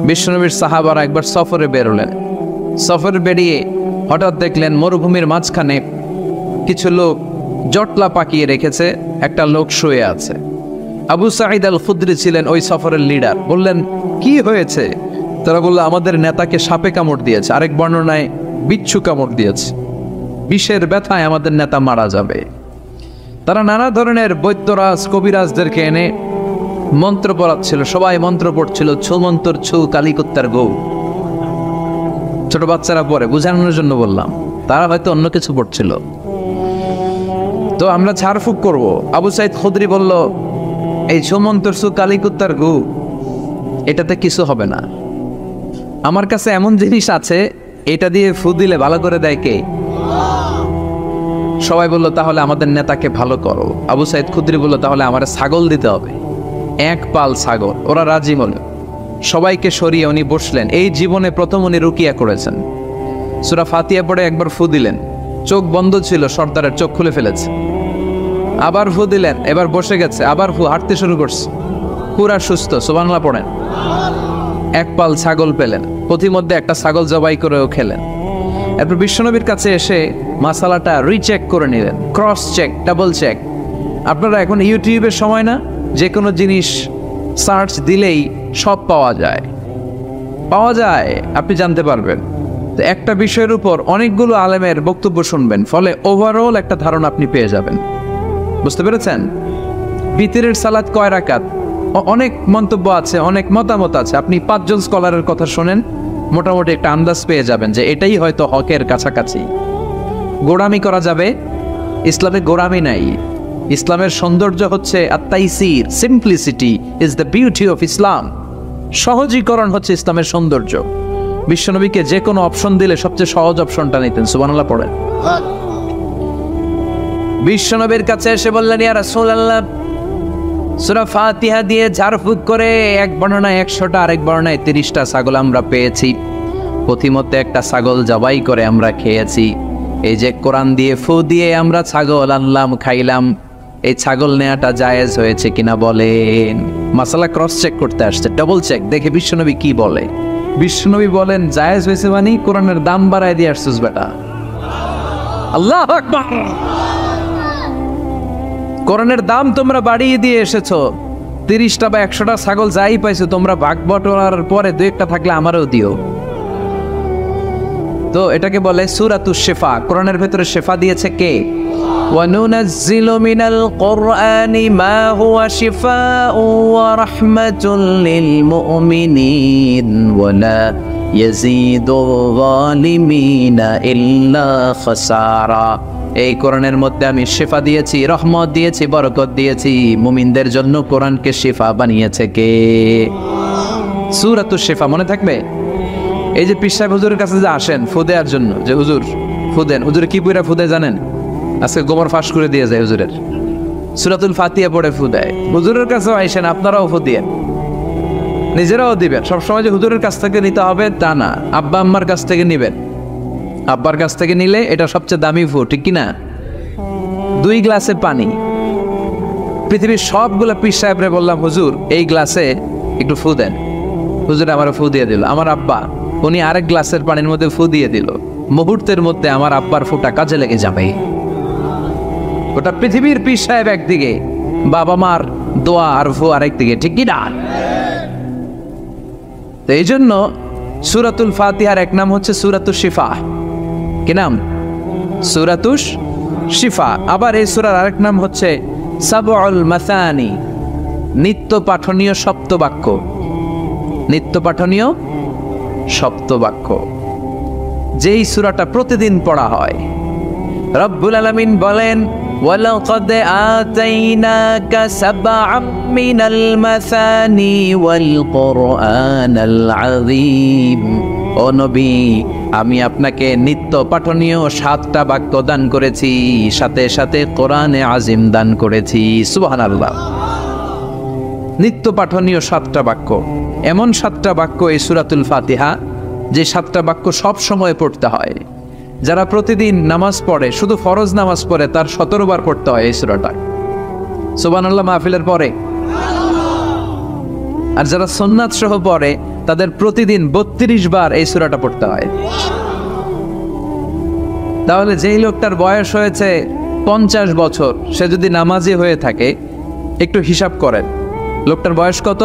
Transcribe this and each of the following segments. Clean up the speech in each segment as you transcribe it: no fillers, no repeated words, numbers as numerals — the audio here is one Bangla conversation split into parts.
বিশ্বনবীর সাহাবারা একবার সফরে বেরোলেন। সফরে বেরিয়ে হঠাৎ দেখলেন মরুভূমির মাঝখানে কিছু লোক জটলা পাকিয়ে রেখেছে, একটা লোক শুয়ে আছে। আবু সাঈদ আল খুদরি ছিলেন ওই সফরের লিডার। বললেন, কি হয়েছে? তারা বলল, আমাদের নেতাকে সাপে কামড় দিয়েছে, আরেক বর্ণনায় বিচ্ছু কামড় দিয়েছে, বিষের ব্যথায় আমাদের নেতা মারা যাবে। তারা নানা ধরনের বৈদ্যরাজ কবিরাজদেরকে এনে মন্ত্র পড়াচ্ছিল, সবাই মন্ত্র পড়ছিল, ছু মন্তর ছু কালিকুত্তার গৌ। ছোট বাচ্চারা পড়ে, বুঝানোর জন্য বললাম, তারা হয়তো অন্য কিছু পড়ছিল। তো আমরা ঝাড়ফুঁক করব। আবু সাঈদ খুদরি বলল, এই ছু মন্তর ছু কালিকুত্তার গৌ, এটাতে কিছু হবে না। আমার কাছে এমন জিনিস আছে, এটা দিয়ে ফু দিলে ভালো করে দেয় কে? সবাই বলল, তাহলে আমাদের নেতাকে ভালো করো। আবু সাঈদ খুদরি বলল, তাহলে আমার ছাগল দিতে হবে, এক পাল ছাগল। ওরা রাজি হলো। সবাইকে সরিয়ে উনি বসলেন। এই জীবনে প্রথম উনি রুকিয়া করেছেন। সূরা ফাতিহা পড়ে একবার ফু দিলেন, চোখ বন্ধ ছিল, সর্দারের চোখ খুলে ফেলেছে। আবার ফু দিলেন, এবার বসে গেছে, আবার ফু, হাঁটতে শুরু করছে, পুরা সুস্থ। সুবহানাল্লাহ পড়েন। এক পাল ছাগল পেলেন, পথিমধ্যে একটা ছাগল জবাই করেও খেলেন। এরপর বিশ্বনবীর কাছে এসে মাসালাটা রিচেক করে নিলেন, ক্রস চেক, ডাবল চেক। আপনারা এখন ইউটিউবের সময় না, যে কোনো জিনিস সার্চ দিলেই সব পাওয়া যায়, আপনি জানতে পারবেন। তো একটা বিষয়ের উপর অনেকগুলো আলেমের বক্তব্য শুনবেন, ফলে ওভারঅল একটা ধারণা আপনি পেয়ে যাবেন। বুঝতে পেরেছেন? বিতিরের সালাত কয় রাকাত, অনেক মন্তব্য আছে, অনেক মতামত আছে। আপনি 5 জন স্কলারের কথা শোনেন, মোটামুটি একটা আন্দাজ পেয়ে যাবেন যে এটাই হয়তো হকের কাছাকাছি। গোড়ামি করা যাবে? ইসলামে গোড়ামি নাই। ইসলামের সৌন্দর্য হচ্ছে আত-তাইসির, simplicity is the beauty of Islam. সহজীকরণ হচ্ছে ইসলামের সৌন্দর্য। বিশ্বনবীকে যে কোনো অপশন দিলে সবচেয়ে সহজ অপশনটা নিতেন। সুবহানাল্লাহ পড়েন। বিশ্বনবীর কাছে এসে বললেন, ইয়া রাসূলুল্লাহ, সূরা ফাতিহা দিয়ে ঝাড়ফুঁক করে এক বর্ণনায় 100টা, আরেক বর্ণনায় 30টা ছাগল আমরা পেয়েছি। পথিমধ্যে একটা ছাগল জবাই করে আমরা খেয়েছি। এই যে কোরআন দিয়ে ফু দিয়ে আমরা ছাগল আনলাম, খাইলাম, এই ছাগল নেওয়াটা জায়েজ হয়েছে কিনা বলেন। মাসালা ক্রস চেক করতে আসছে, ডাবল চেক, দেখে বিশ্বনবী কি বলে। বিশ্বনবী বলেন, জায়েজ হয়েছে মানে কোরআনের দাম বাড়ায় দিয়ে আসছিস বেটা। আল্লাহু আকবার। কোরআনের দাম তোমরা বাড়িয়ে দিয়ে এসেছো। 30টা বা 100টা ছাগল যাই পাইছো তোমরা, ভাগ বটোয়ারার পরে 2-1টা থাকলে আমারও দিও। তো এটাকে বলে সূরাতুশ শিফা। কোরআনের ভেতরে শিফা দিয়েছে কে? ওয়ানুনাজ্জিলু মিনাল কুরআনি মা হুয়া শিফাউ ওয়া রাহমাতুল লিল মুমিনিন ওয়া লা ইয়াজিদুল যালিমিনা ইল্লা খাসারা। এই কোরআনের মধ্যে আমি শিফা দিয়েছি, রহমত দিয়েছি, বরকত দিয়েছি। মুমিনদের জন্য কোরআনকে শিফা বানিয়েছে কে? সূরাতুশ শিফা মনে থাকবে? এই যে পীর সাহেব হুজুরের কাছে যে আসেন ফু দেওয়ার জন্য, যে হুজুর ফু দেন, হুজুরে কি পড়ে ফু দেয় জানেন? আজকে গোবর ফাঁস করে দিয়ে যায় হুজুরের, সূরাতুল ফাতিহা পড়ে ফু দেয়। হুজুরের কাছেও আইসেন, আপনারাও ফু দিয়ে নিজেরাও দিবেন। সবসময় যে হুজুরের কাছ থেকে নিতে হবে তা না, আব্বা আম্মার কাছ থেকে নিবেন। আব্বার কাছ থেকে নিলে এটা সবচেয়ে দামি ফু, ঠিক কিনা? 2 গ্লাসে পানি। পৃথিবীর সবগুলো পীর সাহেবরে বললাম, হুজুর এই গ্লাসে একটু ফু দেন। হুজুর আমার ফু দিয়ে দিল। আমার আব্বা, উনি আরেক গ্লাসের পানির মধ্যে ফু দিয়ে দিল। মুহূর্তের মধ্যে আমার আব্বার ফুটা কাজে লেগে যাবে। গোটা পৃথিবীর পীর সাহেব একদিকে, বাবা মার দোয়া আর ফু আরেকদিকে, ঠিক কিনা? তো এই জন্য সূরাতুল ফাতিহার এক নাম হচ্ছে সূরাতুশ শিফা। কি নাম? সূরাতুশ শিফা। আবার এই সূরার আরেক নাম হচ্ছে সাবউল মাসানি, নিত্য পাঠনীয় সপ্তবাক্য। নিত্য পাঠনীয় সপ্তবাক্য, যেই সূরাটা প্রতিদিন পড়া হয়। রব্বুল আলামিন বলেন, ওয়ালাকাদ আতাইনাকা সাবআম মিনাল মাসানি ওয়াল কুরআনাল আযীম। ও নবী, আমি আপনাকে নিত্য পাঠনীয় 7টা বাক্য দান করেছি, সাথে সাথে কোরআনে আজিম দান করেছি। সুবহানাল্লাহ। নিত্য পাঠনীয় 7টা বাক্য, এমন 7টা বাক্য এই সূরাতুল ফাতিহা, যে 7টা বাক্য সব সময় পড়তে হয়। যারা প্রতিদিন নামাজ পড়ে, শুধু ফরজ নামাজ পড়ে, তার 17 বার পড়তে হয় এই সূরাটা। সুবহানাল্লাহ মাহফিলের পরে। আর যারা সুন্নাত সহ পড়ে, তাদের প্রতিদিন 32 বার এই সূরাটা পড়তে হয়। তাহলে যেই লোকটার বয়স হয়েছে 50 বছর, সে যদি নামাজি হয়ে থাকে, একটু হিসাব করেন, লোকটার বয়স কত?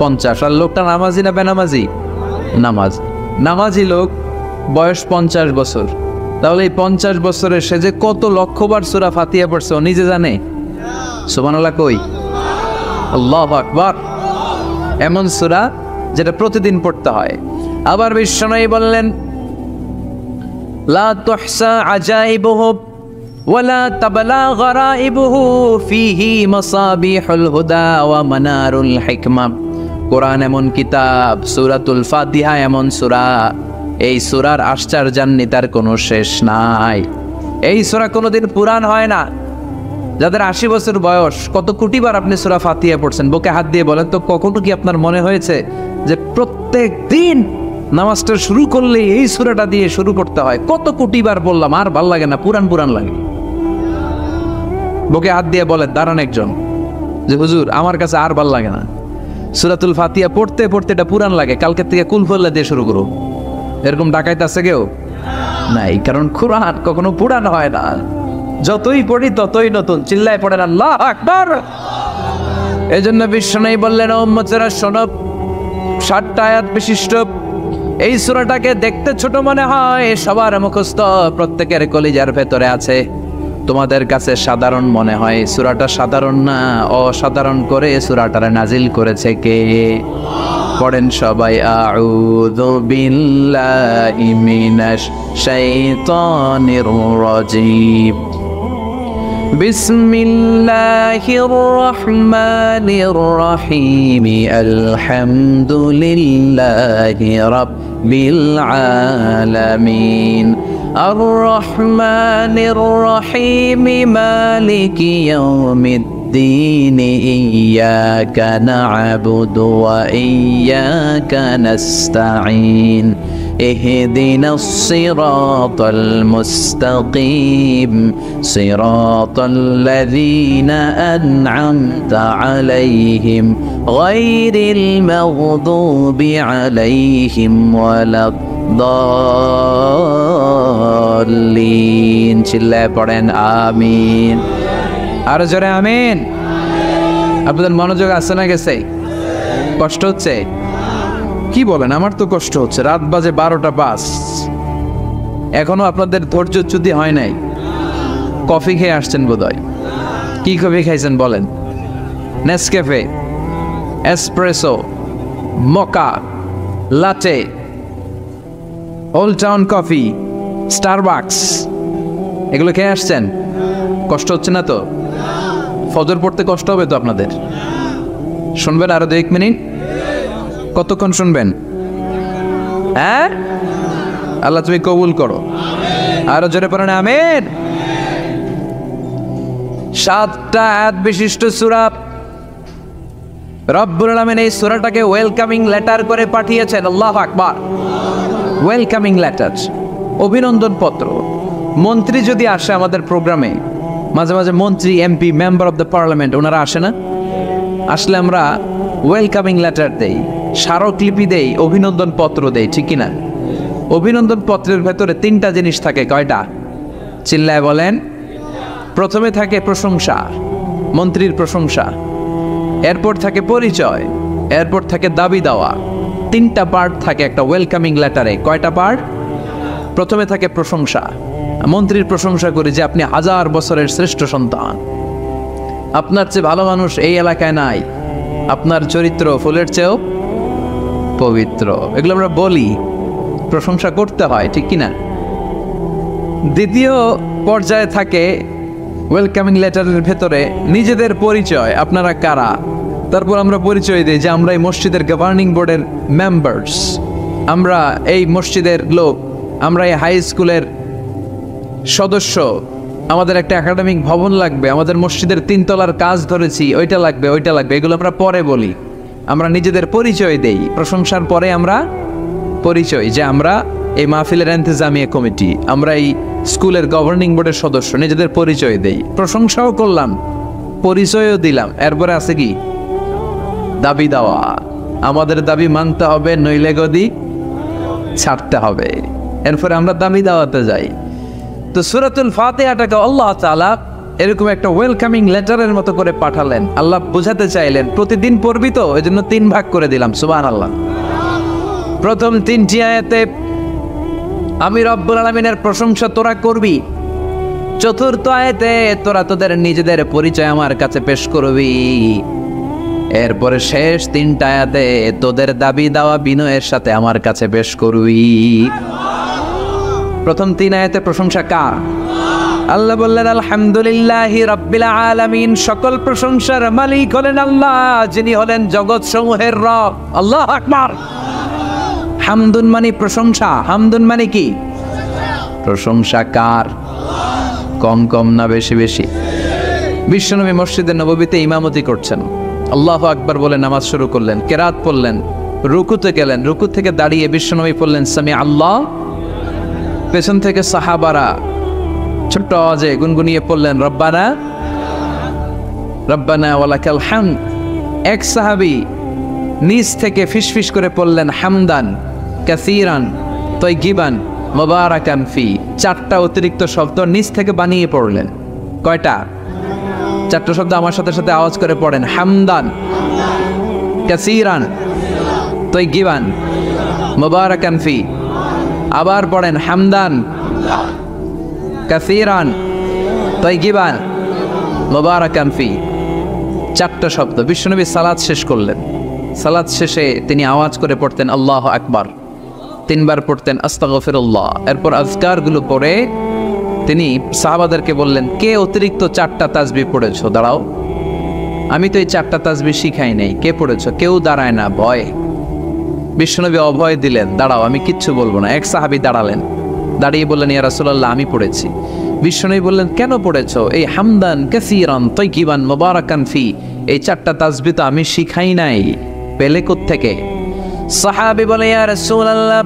50। আর লোকটা নামাজি না বেনামাজি? নামাজি লোক, বয়স 50 বছর। তাহলে এই 50 বছরে সে যে কত লক্ষবার সূরা ফাতিহা পড়ছে ও নিজে জানে? সুবহানাল্লাহ কই? আল্লাহু আকবার। এমন সূরা যেটা প্রতিদিন পড়তে হয়। আবার বিশ্বনবী বললেন, লা তুহসা আজাইবুহু ওয়ালা তাবলা গরাইবুহু ফিহি মাসাবিহুল হুদা ওয়া মানারুল হিকমা। কোরআন এমন কিতাব, সূরাতুল ফাতিহা এমন সূরা, এই সূরার আশ্চর্যান্বিতার কোনো শেষ নাই। এই সূরা কোনোদিন পুরান হয় না। যাদের 80 বছর বয়স, কত কোটিবার আপনি সূরা ফাতিহা পড়ছেন? বুকে হাত দিয়ে বলেন তো, কখনো কি আপনার মনে হয়েছে যে প্রত্যেক দিন নামাজটা শুরু করলে এই সূরাটা দিয়ে শুরু করতে হয়? কত কোটিবার বললাম, আর ভাল লাগে না, পুরান লাগে। বুকে হাত দিয়ে বলেন, দাঁড়ান একজন, যে হুজুর আমার কাছে আর ভাল লাগে না, সূরাতুল ফাতিহা পড়তে পড়তে এটা পুরান লাগে, কালকে থেকে কুলফুল্লাহ দিয়ে শুরু করো। এরকম ডাকাইতে আছে কেউ? নাই, কারণ কোরআন কখনো পুরান হয় না। যতই পড়ি ততই নতুন। চিল্লায় পড়েন আল্লাহু আকবার। এজন্য বিশ্বনবী বললেন, ও উম্মতেরা শোনো, 60টা আয়াত বিশিষ্ট এই সূরাটাকে দেখতে ছোট মনে হয়, সবার মুখস্থ, প্রত্যেকের কলিজার ভেতরে আছে। তোমাদের কাছে সাধারণ মনে হয়, সূরাটা সাধারণ না, অসাধারণ করে সূরাটারে নাজিল করেছে কে? পড়েন সবাই, আউযু বিল্লাহি মিনাশ শাইতানির রাজীম, বিসমিল্লাহির রহমানির রহিম, আলহামদুলিল্লাহি রাব্বিল আলামিন, আর রহমানির রহিম, মালিকি ইয়াউমিদ্দিন, ইয়াকা না'বুদু ওয়া ইয়াকা নাস্তাঈন, اهدنا الصراط المستقيم صراط الذين أنعمت عليهم غير المغضوب عليهم ولا الضالين। চিল্লায় পড়েন আমিন। আর জোরে আমিন। আপনাদের মনোযোগ আছে না গেছে? কষ্ট হচ্ছে? কি বলেন? আমার তো কষ্ট হচ্ছে। রাত বাজে 12টা 5, এখনো আপনাদের ধৈর্যচ্যুতি হয় নাই। কফি খেয়ে আসছেন বোধহয়। কি কফি খাইছেন বলেন? নেসক্যাফে, এসপ্রেসো, মোকা, লাটে, ওল্ড টাউন কফি, স্টারবাকস, এগুলো খেয়ে আসছেন? কষ্ট হচ্ছে না তো? ফজর পড়তে কষ্ট হবে তো আপনাদের? শুনবেন আরো 2 মিনিট? কতক্ষণ শুনবেন? হ্যাঁ, আল্লাহ তুমি কবুল করো। আরো জোরে পড়েন আমিন। 7টা আয়াত বিশিষ্ট সূরা। রব্বুল আলামিন এই সূরাটাকে ওয়েলকামিং লেটার করে পাঠিয়েছেন। আল্লাহু আকবার। ওয়েলকামিং লেটার, অভিনন্দন পত্র। মন্ত্রী যদি আসে আমাদের প্রোগ্রামে, মাঝে মাঝে মন্ত্রী, MP, member of the parliament, ওনারা আসে না? আসলে আমরা ওয়েলকামিং লেটার দেই, স্মারকলিপি দেই, অভিনন্দন পত্র দেই, ঠিক কিনা? অভিনন্দন পত্রের ভেতরে 3টা জিনিস থাকে। কয়টা? চিল্লায় বলেন। প্রথমে থাকে প্রশংসা, মন্ত্রীর প্রশংসা। এরপর থাকে পরিচয়, এরপর থাকে দাবি দেওয়া। 3টা পার্ট থাকে একটা ওয়েলকামিং লেটারে। কয়টা পার্ট? প্রথমে থাকে প্রশংসা। মন্ত্রীর প্রশংসা করি যে আপনি 1000 বছরের শ্রেষ্ঠ সন্তান, আপনার চেয়ে ভালো মানুষ এই এলাকায় নাই, আপনার চরিত্র ফুলের চেয়েও পবিত্র। এগুলো আমরা বলি, প্রশংসা করতে হয়, ঠিক কিনা? দ্বিতীয় পর্যায়ে থাকে ওয়েলকামিং লেটারের ভেতরে নিজেদের পরিচয়, আপনারা কারা। তারপর আমরা পরিচয় দিই যে আমরা এই মসজিদের গভর্নিং বোর্ডের মেম্বার্স, আমরা এই মসজিদের লোক, আমরা এই হাই স্কুলের সদস্য, আমাদের একটা একাডেমিক ভবন লাগবে, আমাদের মসজিদের 3 তলার কাজ ধরেছি, ওইটা লাগবে, ওইটা লাগবে। এগুলো আমরা পরে বলি। আমরা নিজেদের পরিচয় দেই। প্রশংসার পরে আমরা পরিচয়, যে আমরা এই মাহফিলের ইন্তেজামিয়া কমিটি, আমরা এই স্কুলের গভর্নিং বোর্ডের সদস্য, নিজেদের পরিচয় দেই। প্রশংসাও করলাম, পরিচয়ও দিলাম। এরপরে আছে কি? দাবি দেওয়া। আমাদের দাবি মানতে হবে, নইলে গদি ছাড়তে হবে। এরপরে আমরা দামি দাওয়াতে যাই। তো সূরাতুল ফাতিহাটাকে আল্লাহ তাআলা এরকম একটা ওয়েলকামিং লেটারের মতো করে পাঠালেন। আল্লাহ বোঝাতে চাইলেন প্রতিদিন পড়বি তো, এজন্য 3 ভাগ করে দিলাম। সুবহানাল্লাহ। প্রথম 3টি আয়াতে আমি রব্বুল আলামিনের প্রশংসা তোরা করবি। চতুর্থ আয়াতে তোরা তোদের নিজেদের পরিচয় আমার কাছে পেশ করবি। এরপরে শেষ 3টা আয়াতে তোদের দাবি দাওয়া বিনয়ের সাথে আমার কাছে পেশ করবি। প্রথম 3 আয়াতে প্রশংসা কার? আল্লাহ বললেন আলহামদুলিল্লাহি রাব্বিল আলামিন, সকল প্রশংসার মালিক হলেন আল্লাহ, যিনি হলেন জগৎ সমূহের রব। আল্লাহু আকবার। হামদুন মানে প্রশংসা, হামদুন মানে কি? প্রশংসা কার? কম কম না বেশি বেশি? বিশ্বনবী মসজিদে নববীতে ইমামতি করছেন, আল্লাহু আকবার বলে নামাজ শুরু করলেন, কেরাত পড়লেন, রুকুতে গেলেন, রুকু থেকে দাঁড়িয়ে বিশ্বনবী পড়লেন সামি আল্লাহ। পেছন থেকে সাহাবারা ছোট্ট আওয়াজে গুনগুনিয়ে পড়লেন রব্বানা রব্বানা ওয়ালাকাল হামদ। এক সাহাবী নিজ থেকে ফিসফিস করে পড়লেন হামদান কাসীরান তাইয়িবান মুবারাকান ফি। 4টা অতিরিক্ত শব্দ নিজ থেকে বানিয়ে পড়লেন। কয়টা? 4টা শব্দ আমার সাথে সাথে আওয়াজ করে পড়েন। হামদান কাসীরান তাইয়িবান মুবারাকান ফি। আবার পড়েন হামদান কাসীরান তাইয়িবান মুবারাকান ফি। 4টা শব্দ। বিশ্বনবী সালাত শেষ করলেন। সালাত শেষে তিনি আওয়াজ করে পড়তেন আল্লাহু আকবার, 3 বার পড়তেন আস্তাগফিরুল্লাহ। এরপর আজকারগুলো পড়ে তিনি সাহাবাদেরকে বললেন, কে অতিরিক্ত 4টা তাসবিহ পড়েছো? দাঁড়াও, আমি তো এই 4টা তাসবিহ শিখাই নাই, কে পড়েছো? কেউ দাঁড়ায় না, ভয়। বিশ্বনবী অভয় দিলেন, দাঁড়াও আমি কিচ্ছু বলবো না। এক সাহাবী দাঁড়ালেন, দাঁড়িয়ে বললেন ইয়া রাসূলুল্লাহ আমি পড়েছি। বিশ্বনবী বললেন কেন পড়েছো? এই হামদান কাসীরান তাইয়িবান মুবারাকান ফি, এই 4টা তাসবিহ তো আমি শিখাই নাই, পেলে কোত্থেকে? সাহাবী বলে ইয়া রাসূলুল্লাহ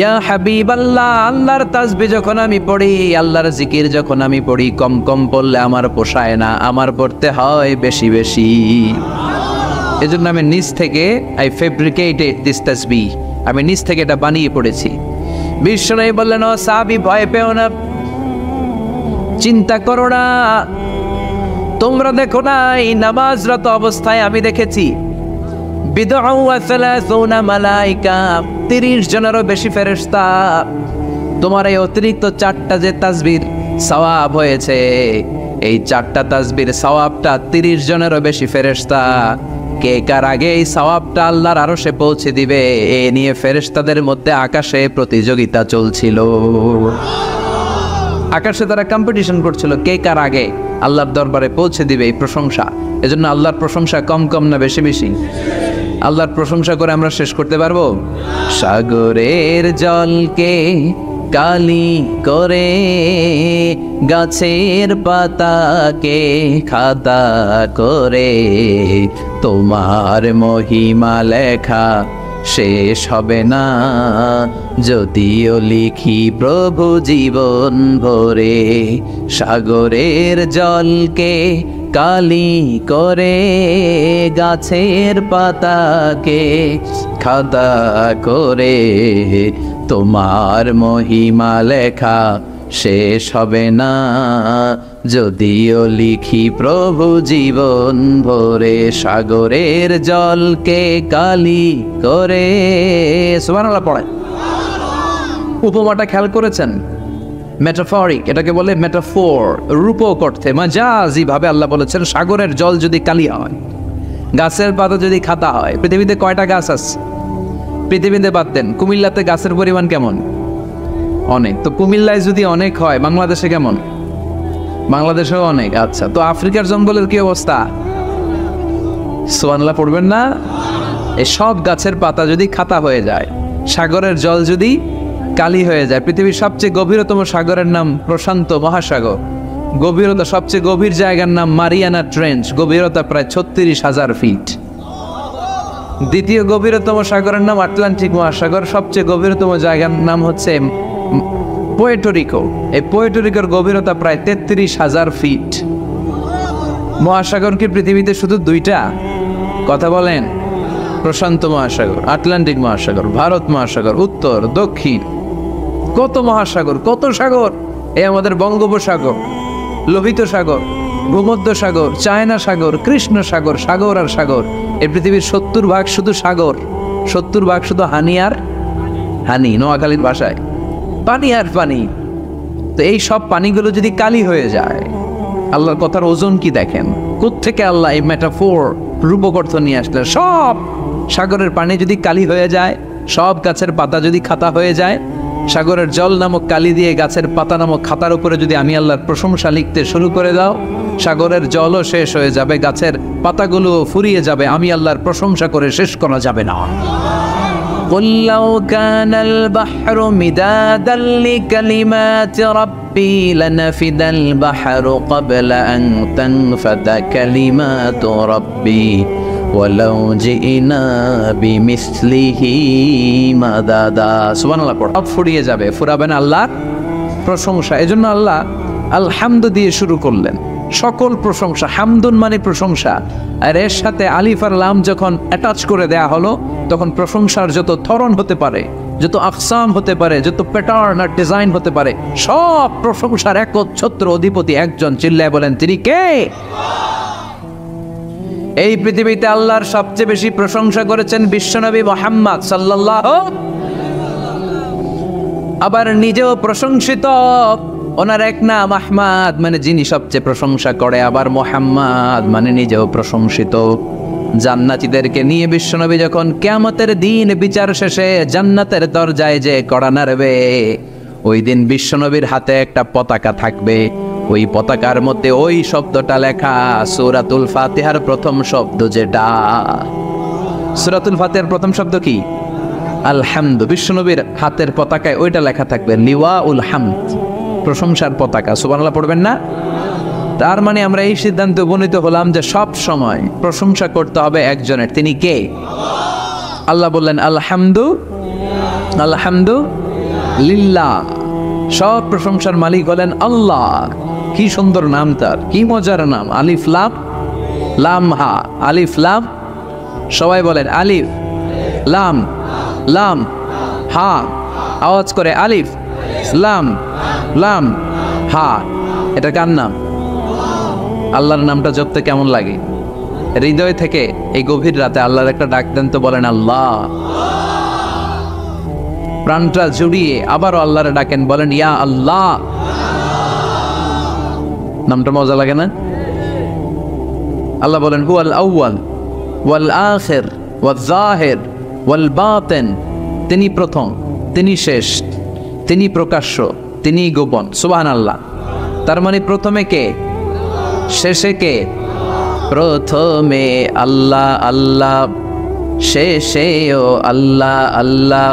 ইয়া হাবিবাল্লাহ, আল্লাহর তাসবিহ যখন আমি পড়ি, আল্লাহর জিকির যখন আমি পড়ি, কম কম পড়লে আমার পোষায় না, আমার পড়তে হয় বেশি বেশি। এজন্য আমি নিজ থেকে আই ফেব্রিকেটেড দিস তাসবিহ, আমি নিজ থেকে এটা বানিয়ে পড়েছি। বিশ্বনবী বললেন ও সাহাবী ভয় পেও না, চিন্তা করো না, তোমরা দেখো না এই নামাজরত অবস্থায় আমি দেখেছি বিদউ ওয়া 30 মালায়েকা, 30 জনেরও বেশি ফেরেশতা। তোমার এই অতিরিক্ত 4টা যে তাসবির সওয়াব হয়েছে, এই 4টা তাসবির সওয়াবটা 30 জনেরও বেশি ফেরেশতা। কে কার আগে এই সওয়াবটা আল্লাহর আরশে পৌঁছে দিবে, এ নিয়ে ফেরেশতাদের মধ্যে আকাশে প্রতিযোগিতা চলছিল। আকাশে তারা কম্পিটিশন করছিল, কে কার আগে আল্লাহর দরবারে পৌঁছে দিবে এই প্রশংসা। এজন্য আল্লাহর প্রশংসা কম কম না বেশি বেশি? আল্লাহর প্রশংসা করে আমরা শেষ করতে পারবো? সাগরের জলকে কালি করে, গাছের পাতাকে খাতা করে, তোমার মহিমা লেখা শেষ হবে না, যদিও লিখি প্রভু জীবন ভরে। সাগরের জলকে কালি করে, গাছের পাতাকে খাতা করে, তোমার মহিমা লেখা শেষ হবে না, যদিও লিখি প্রভু জীবন ভরে। সাগরের জলকে কালি করে। সুবহানাল্লাহ পড়ে। উপমাটা খেয়াল করেছেন? মেটাফরিক, এটাকে বলে মেটাফোর, রূপক অর্থে মাজাজি ভাবে আল্লাহ বলেছেন সাগরের জল যদি কালি হয়, গাছের পাতা যদি খাতা হয়। পৃথিবীতে কয়টা গাছ আছে? পৃথিবীতে বাদ দেন, কুমিল্লাতে গাছের পরিমাণ কেমন? অনেক। তো কুমিল্লায় যদি অনেক হয়, বাংলাদেশে কেমন? বাংলাদেশেও অনেক। আচ্ছা, তো আফ্রিকার জঙ্গলের কি অবস্থা? সুবহানাল্লাহ পড়বেন না? এই সব গাছের পাতা যদি খাতা হয়ে যায়, সাগরের জল যদি কালি হয়ে যায়। পৃথিবীর সবচেয়ে গভীরতম সাগরের নাম প্রশান্ত মহাসাগর। গভীরতা, সবচেয়ে গভীর জায়গার নাম মারিয়ানা ট্রেঞ্চ, গভীরতা প্রায় 36,000 ফিট। দ্বিতীয় গভীরতম সাগরের নাম আটলান্টিক মহাসাগর। সবচেয়ে গভীরতম জায়গার নাম হচ্ছে পুয়ের্টো। এই পুয়ের্টো গভীরতা প্রায় 33,000 ফিট। মহাসাগর কি পৃথিবীতে শুধু 2টা? কথা বলেন। প্রশান্ত মহাসাগর, আটলান্টিক মহাসাগর, ভারত মহাসাগর, উত্তর দক্ষিণ, কত মহাসাগর, কত সাগর। এই আমাদের বঙ্গোপসাগর, লোহিত সাগর, ভূমধ্য সাগর, চায়না সাগর, কৃষ্ণ সাগর, সাগর আর সাগর। এই পৃথিবীর 70% শুধু সাগর, 70% শুধু হানি আর হানি, নোয়াখালীর ভাষায় পানি আর পানি। তো এই সব পানিগুলো যদি কালি হয়ে যায়, আল্লাহর কথার ওজন কি দেখেন। কোত্থেকে আল্লাহ এই মেটাফোর রূপক অর্থ নিয়ে আসলেন। সব সাগরের পানি যদি কালি হয়ে যায়, সব গাছের পাতা যদি খাতা হয়ে যায়, সাগরের জল নামক কালি দিয়ে গাছের পাতা নামক খাতার উপরে যদি আমি আল্লাহর প্রশংসা লিখতে শুরু করে দাও, সাগরের জলও শেষ হয়ে যাবে, গাছের পাতাগুলো ফুরিয়ে যাবে, আমি আল্লাহর প্রশংসা করে শেষ করা যাবে না। قُلْ لَوْ كَانَ الْبَحْرُ مِدَادًا لِكَلِمَاتِ رَبِّي لَنَفِدَ الْبَحْرُ قَبْلَ أَنْ تَنْفَدَ كَلِمَاتُ رَبِّي وَلَوْ جِئْنَا بِمِثْلِهِ مَدَدًا। সুবহানাল্লাহ। সব ফুরিয়ে যাবে, ফুরাবে না আল্লাহর প্রশংসা। এজন্য আল্লাহ আলহামদু দিয়ে শুরু করলেন। সকল প্রশংসা, হামদুন মানে প্রশংসা, আর এর সাথে আলিফ আর লাম যখন অ্যাটাচ করে দেয়া হলো, তখন প্রশংসার যত ধরন হতে পারে, যত আকসাম হতে পারে, যত প্যাটার্ন আর ডিজাইন হতে পারে, সব প্রশংসার একচ্ছত্র অধিপতি একজন। চিল্লায় বলেন তিনি কে? এই পৃথিবীতে আল্লাহর সবচেয়ে বেশি প্রশংসা করেছেন বিশ্বনবী মুহাম্মদ সাল্লাল্লাহু, আবার নিজেও প্রশংসিত। ওনার এক নাম আহমদ, মানে যিনি সবচেয়ে প্রশংসা করে, আবার মুহাম্মদ মানে নিজেও প্রশংসিত। জান্নাতীদেরকে নিয়ে বিশ্বনবী যখন কিয়ামতের দিন বিচার শেষে জান্নাতের দরজায় যে কড়া নাড়বে, ওই দিন বিশ্বনবীর হাতে একটা পতাকা থাকবে। ওই পতাকার মধ্যে ওই শব্দটা লেখা, সূরাতুল ফাতিহার প্রথম শব্দ যেটা। সূরাতুল ফাতিহার প্রথম শব্দ কি? আলহামদু। বিশ্বনবীর হাতের পতাকায় ওইটা লেখা থাকবে, লিওয়াউল হামদ, প্রশংসার পতাকা। সুবহানাল্লাহ পড়বেন না? তার মানে আমরা এই সিদ্ধান্তে উপনীত হলাম যে সব সময় প্রশংসা করতে হবে একজনের। তিনি কে? আল্লাহ বললেন আলহামদু, আলহামদু লিল্লাহ। সব প্রশংসার মালিক হলেন আল্লাহ। কি সুন্দর নাম তার, কি মজার নাম। আলিফ লাম, লাম হা, আলিফ লাম। সবাই বলেন আলিফ লাম, লাম হা। আওয়াজ করে আলিফ লাম, লাম হা। এটা কার নাম? আল্লাহর নামটা জপতে কেমন লাগে? হৃদয় থেকে এই গভীর রাতে আল্লাহর একটা ডাক দেন তো, বলেন আল্লাহ। প্রাণটা জুড়িয়ে আবারও আল্লাহরে ডাকেন, বলেন ইয়া আল্লাহ। নামটা মজা লাগে না? আল্লাহ বলেন হুয়াল আউয়াল ওয়াল আখির ওয়াল যাহির ওয়াল বাতিন। তিনি প্রথম, তিনি শেষ, তিনি প্রকাশ্য, তিনি গোপন। সুবহানাল্লাহ। তার মানে প্রথমে কে, শেষে কে? প্রথমে আল্লাহ আল্লাহ, শেষেও আল্লাহ আল্লাহ,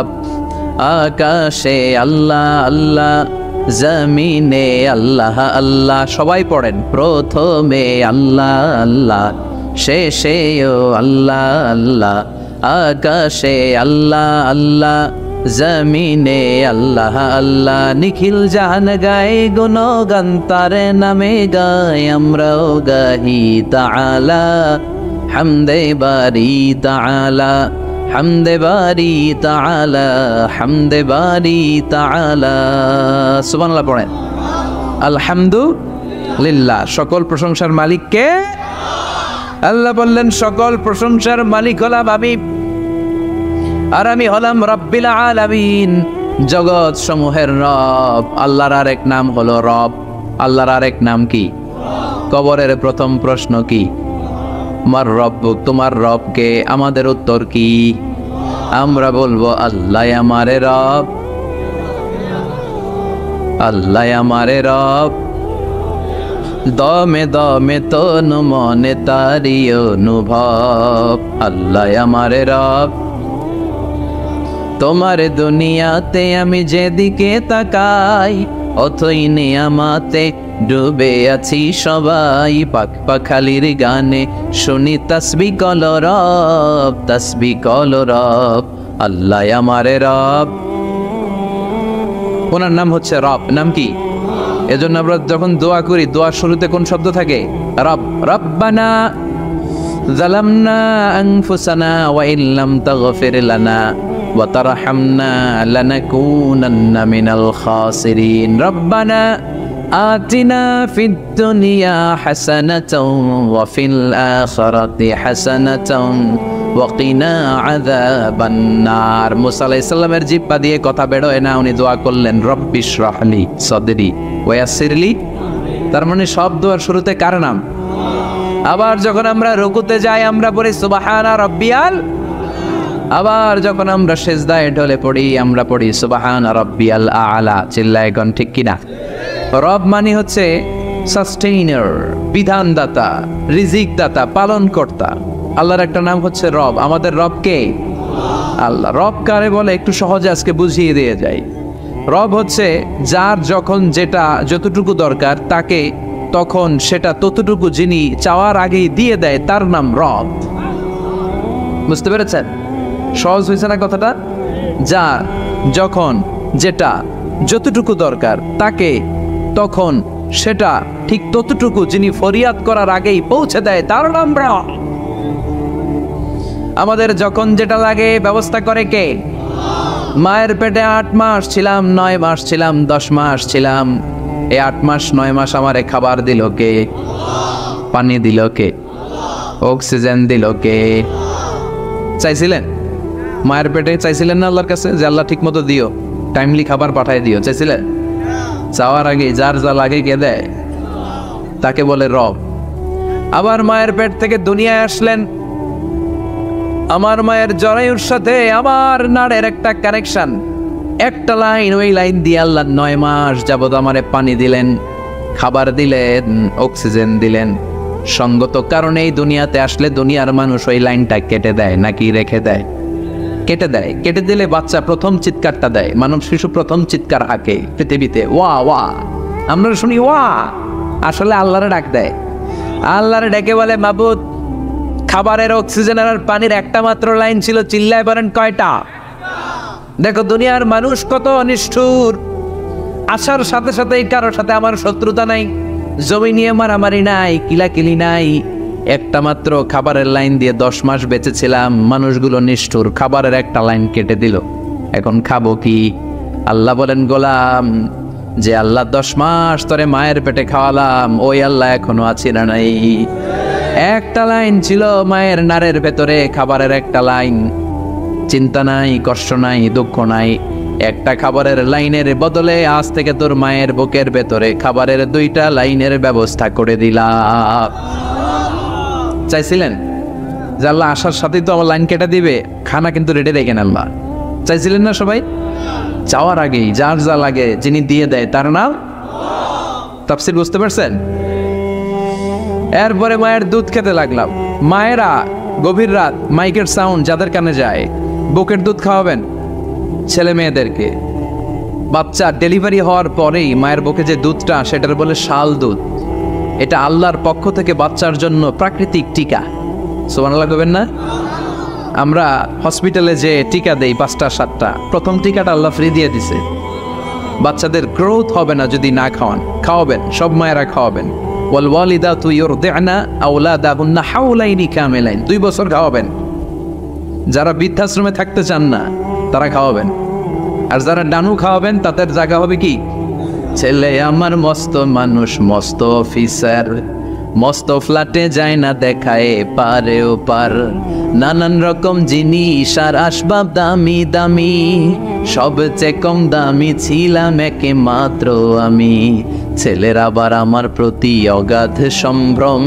আকাশে আল্লাহ আল্লাহ, জমিনে আল্লাহ আল্লাহ। সবাই পড়েন, প্রথমে আল্লাহ আল্লাহ, শেষেও আল্লাহ আল্লাহ, আকাশে আল্লাহ আল্লাহ, জমিনে আল্লাহ আল্লাহ। নিখিল জাহান গায়ে গুণগান তার নামে গায়, আমরাও গাহি তাআলা হামদে বারি তাআলা, হামদে বারি তাআলা, হামদে বারি তাআলা। সুবহানাল্লাহ পড়েন। আলহামদুলিল্লাহ। সকল প্রশংসার মালিক কে? আল্লাহ বললেন সকল প্রশংসার মালিক হলাম আমি, আর আমি হলাম রব্বিল আলামিন, জগৎ সমূহের রব। আল্লাহর আরেক নাম হলো রব। আল্লাহর আরেক নাম কি? কবরের প্রথম প্রশ্ন কি? মার রব্বুক, তোমার রব কে? আমাদের উত্তর কি? আমরা বলবো আল্লাহ আমারে রব, আল্লাহ আমারে রব। দমে দমে তনু মনে তারি অনুভব, আল্লাহ আমারে রব। তোমার দুনিয়াতে আমি যেদিকে তাকাই, অথই নিয়ামাতে ডুবে আছি সবাই। পাক পাখালির গানে শুনি তাসবিহ কল রব, তাসবিহ কল রব, আল্লাহ আমারে রব। ওনার নাম হচ্ছে রব। নাম কি? এজন্য আমরা যখন দোয়া করি, দোয়ার শুরুতে কোন শব্দ থাকে? রব। রব্বানা যালামনা আনফুসানা ওয়া ইল্লাম তাগফির লানা ওয়া তারহামনা লানাকুনান্না মিনাল খাসিরিন রব্বানা আতিনা ফিদ দুনিয়া হাসানাতাও ওয়া ফিল আখিরাতি হাসানাতাও ওয়া কিনা আযাবান নার। মুসা আলাইহিস সালামের জিহ্বা দিয়ে কথা বের হয় না, উনি দোয়া করলেন রব্বিশরাহলি সাদরি ওয়া ইয়াসসিরলি। তার মানে সব দোয়ার শুরুতে কার নাম? আবার যখন আমরা রুকুতে যাই আমরা পড়ি সুবহানা রাব্বিয়াল, আবার যখন আমরা সিজদায় ঢলে পড়ি আমরা পড়ি সুবহানা রাব্বিয়াল আ'লা। চিল্লায় কোন ঠিক কিনা? রব মানে হচ্ছে সাস্টেইনার, বিধানদাতা, রিজিক দাতা, পালন কর্তা। আল্লাহর একটা নাম হচ্ছে রব। আমাদের রব কে? আল্লাহ। রব কারে বলে একটু সহজে আজকে বুঝিয়ে দিয়ে যাই। রব হচ্ছে যার যখন যেটা যতটুকু দরকার তাকে তখন সেটা ততটুকু যিনি চাওয়ার আগেই দিয়ে দেয়, তার নাম রব। বুঝতে পেরেছেন? সহজ হয়েছে না কথাটা? যার যখন যেটা যতটুকু দরকার তাকে তখন সেটা ঠিক ততটুকু যিনি ফরিয়াদ করার আগেই পৌঁছে দেয়, তার নাম রব। আমাদের যখন যেটা লাগে ব্যবস্থা করে কে? মায়ের পেটে 8 মাস ছিলাম, 9 মাস ছিলাম, 10 মাস ছিলাম। এই 8 মাস 9 মাস আমারে খাবার দিল কে? পানি দিল কে? অক্সিজেন দিল কে? চাইছিলেন? মায়ের পেটে চাইছিলেন না আল্লাহর কাছে যে আল্লাহ ঠিক মতো দিও, টাইমলি খাবার পাঠায় দিও? চাইছিলেন? চাওয়ার আগে যার যা লাগে কে দেয়? তাকে বলে রব। আবার মায়ের পেট থেকে দুনিয়ায় আসলেন, আমার মায়ের জরায়ুর সাথে আমার নাড়ের একটা কানেকশন, একটা লাইন, ওই লাইন দিয়ে আল্লাহ 9 মাস যাবত আমারে পানি দিলেন, খাবার দিলেন, অক্সিজেন দিলেন। সঙ্গত কারণেই দুনিয়াতে আসলে দুনিয়ার মানুষ ওই লাইনটা কেটে দেয় নাকি রেখে দেয়? কেটে দেয়। কেটে দিলে বাচ্চা প্রথম চিৎকারটা দেয়, মানব শিশু প্রথম চিৎকার হাঁকে পৃথিবীতে, ওয়া ওয়া। আমরা শুনি ওয়া, আসলে আল্লাহরে ডাক দেয়। আল্লাহরে ডেকে বলে মাবুদ, খাবারের, অক্সিজেনের আর পানির একটা মাত্র লাইন ছিল, চিল্লায় বলেন কয়টা? দেখো দুনিয়ার মানুষ কত নিষ্ঠুর। আসার সাথে সাথে কারোর সাথে আমার শত্রুতা নাই, জমি নিয়ে মারামারি নাই, কিলাকিলি নাই। একটা মাত্র খাবারের লাইন দিয়ে 10 মাস বেঁচেছিলাম। মানুষগুলো নিষ্ঠুর, খাবারের একটা লাইন কেটে দিল, এখন খাবো কি? আল্লাহ বলেন গোলাম, যে আল্লাহ 10 মাস তোরে মায়ের পেটে খাওয়ালাম, ওই আল্লাহ এখনো আছে না নাই? একটা লাইন ছিল মায়ের নাড়ের ভেতরে, খাবারের একটা লাইন। চিন্তা নাই, কষ্ট নাই, দুঃখ নাই। একটা খাবারের লাইনের বদলে আজ থেকে তোর মায়ের বুকের ভেতরে খাবারের 2টা লাইনের ব্যবস্থা করে দিলাম। চাইছিলেন যে আল্লাহ আসার সাথেই তো আমার লাইন কেটে দিবে, খানা কিন্তু রেডি রেখেন আল্লাহ? চাইছিলেন না সবাই? চাওয়ার আগেই যার যা লাগে যিনি দিয়ে দেয় তার নাম তাফসীর। বুঝতে পারছেন? এরপরে মায়ের দুধ খেতে লাগলাম। মায়েরা গভীর রাত মাইকের সাউন্ড যাদের কানে যায়, বুকের দুধ খাওয়াবেন ছেলে মেয়েদেরকে। বাচ্চা ডেলিভারি হওয়ার পরেই মায়ের বুকে যে দুধটা, সেটার বলে শাল দুধ। এটা আল্লাহর পক্ষ থেকে বাচ্চার জন্য প্রাকৃতিক টিকা। সুবহানাল্লাহ কইবেন না? আমরা হসপিটালে যে টিকা দেই 5টা 7টা, প্রথম টিকাটা আল্লাহ ফ্রি দিয়ে দিছে। বাচ্চাদের গ্রোথ হবে না যদি না খাওয়ান। খাওয়াবেন, সব মায়েরা খাওয়াবেন। ওয়াল ওয়ালিদাতু ইউরদি'না আওলাদাহুন্না হাওলাইনি কামিলাইন, 2 বছর খাওয়াবেন। যারা বৃদ্ধাশ্রমে থাকতে চান না তারা খাওয়াবেন। আর যারা ডানু খাওয়াবেন তাদের জায়গা হবে কি? ছেলে আমার মস্ত মানুষ, মস্ত অফিসার, মস্ত ফ্ল্যাটে যায় না দেখায় পারেও পার, নানান রকম জিনিস আর আসবাব দামি দামি, সবচেয়ে কম দামি ছিলাম একে মাত্র আমি। ছেলের আবার আমার প্রতি অগাধ সম্ভ্রম,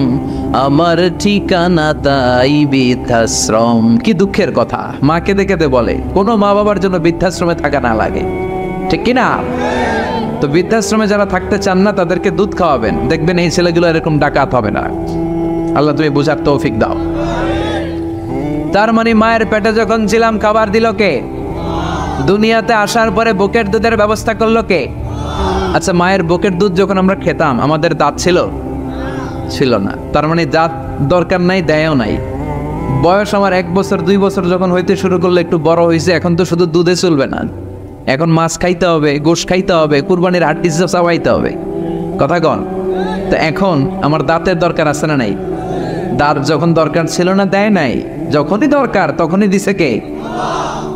আমার ঠিকানা তাই বৃদ্ধাশ্রম। কি দুঃখের কথা, মা কেঁদে কেঁদে বলে কোনো মা বাবার জন্য বৃদ্ধাশ্রমে থাকা না লাগে, ঠিক কিনা? তো বৃদ্ধাশ্রমে যারা থাকতে চান না তাদেরকে দুধ খাওয়াবেন, দেখবেন এই ছেলেগুলো এরকম ডাকাত হবে না। আল্লাহ তুমি বুঝার তৌফিক দাও। তার মানে মায়ের পেটে যখন ছিলাম খাবার দিল কে? দুনিয়াতে আসার পরে বুকের দুধের ব্যবস্থা করলো কে? আচ্ছা, মায়ের বুকের দুধ যখন আমরা খেতাম আমাদের দাঁত ছিল না। তার মানে দাঁত দরকার নাই, দেয়ও নাই। বয়স আমার 1 বছর 2 বছর যখন হইতে শুরু করলো, একটু বড় হয়েছে, এখন তো শুধু দুধে চলবে না, এখন মাছ খাইতে হবে, গোশ খাইতে হবে, কুরবানির হাড্ডি চাবাইতে হবে। কথা কন? তো এখন আমার দাঁতের দরকার আছে না নাই? দাঁত যখন দরকার ছিল না দেয় নাই, যখনই দরকার তখনই দিছে কে?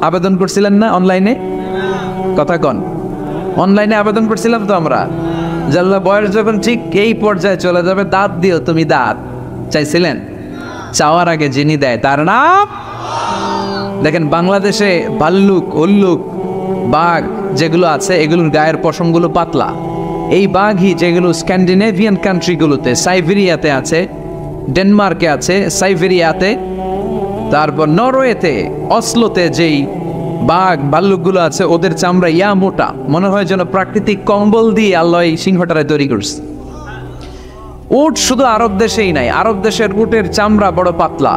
আবেদন করছিলেন না অনলাইনে? কথা কন, অনলাইনে আবেদন করছিলাম তো আমরা, জাল্লা বয়স যখন ঠিক এই পর্যায়ে চলে যাবে দাঁত দিও তুমি, দাঁত চাইছিলেন? চাওয়ার আগে যিনি দেয় তার নাম। দেখেন বাংলাদেশে ভাল্লুক, উল্লুক, বাঘ যেগুলো আছে এগুলোর গায়ের পশমগুলো পাতলা। এই বাঘই যেগুলো স্ক্যান্ডিনেভিয়ান কান্ট্রিগুলোতে, সাইবেরিয়াতে আছে, ডেনমার্কে আছে, সাইবেরিয়াতে, তারপর নরওয়েতে, অসলোতে যেই বাঘ ভাল্লুকগুলো আছে ওদের চামড়া ইয়া মোটা, মনে হয় যেন প্রাকৃতিক কম্বল দিয়ে আল্লাহ এই সিংহটারে তৈরি করছে। উট শুধু আরব দেশেই নাই, আরব দেশের উটের চামড়া বড় পাতলা,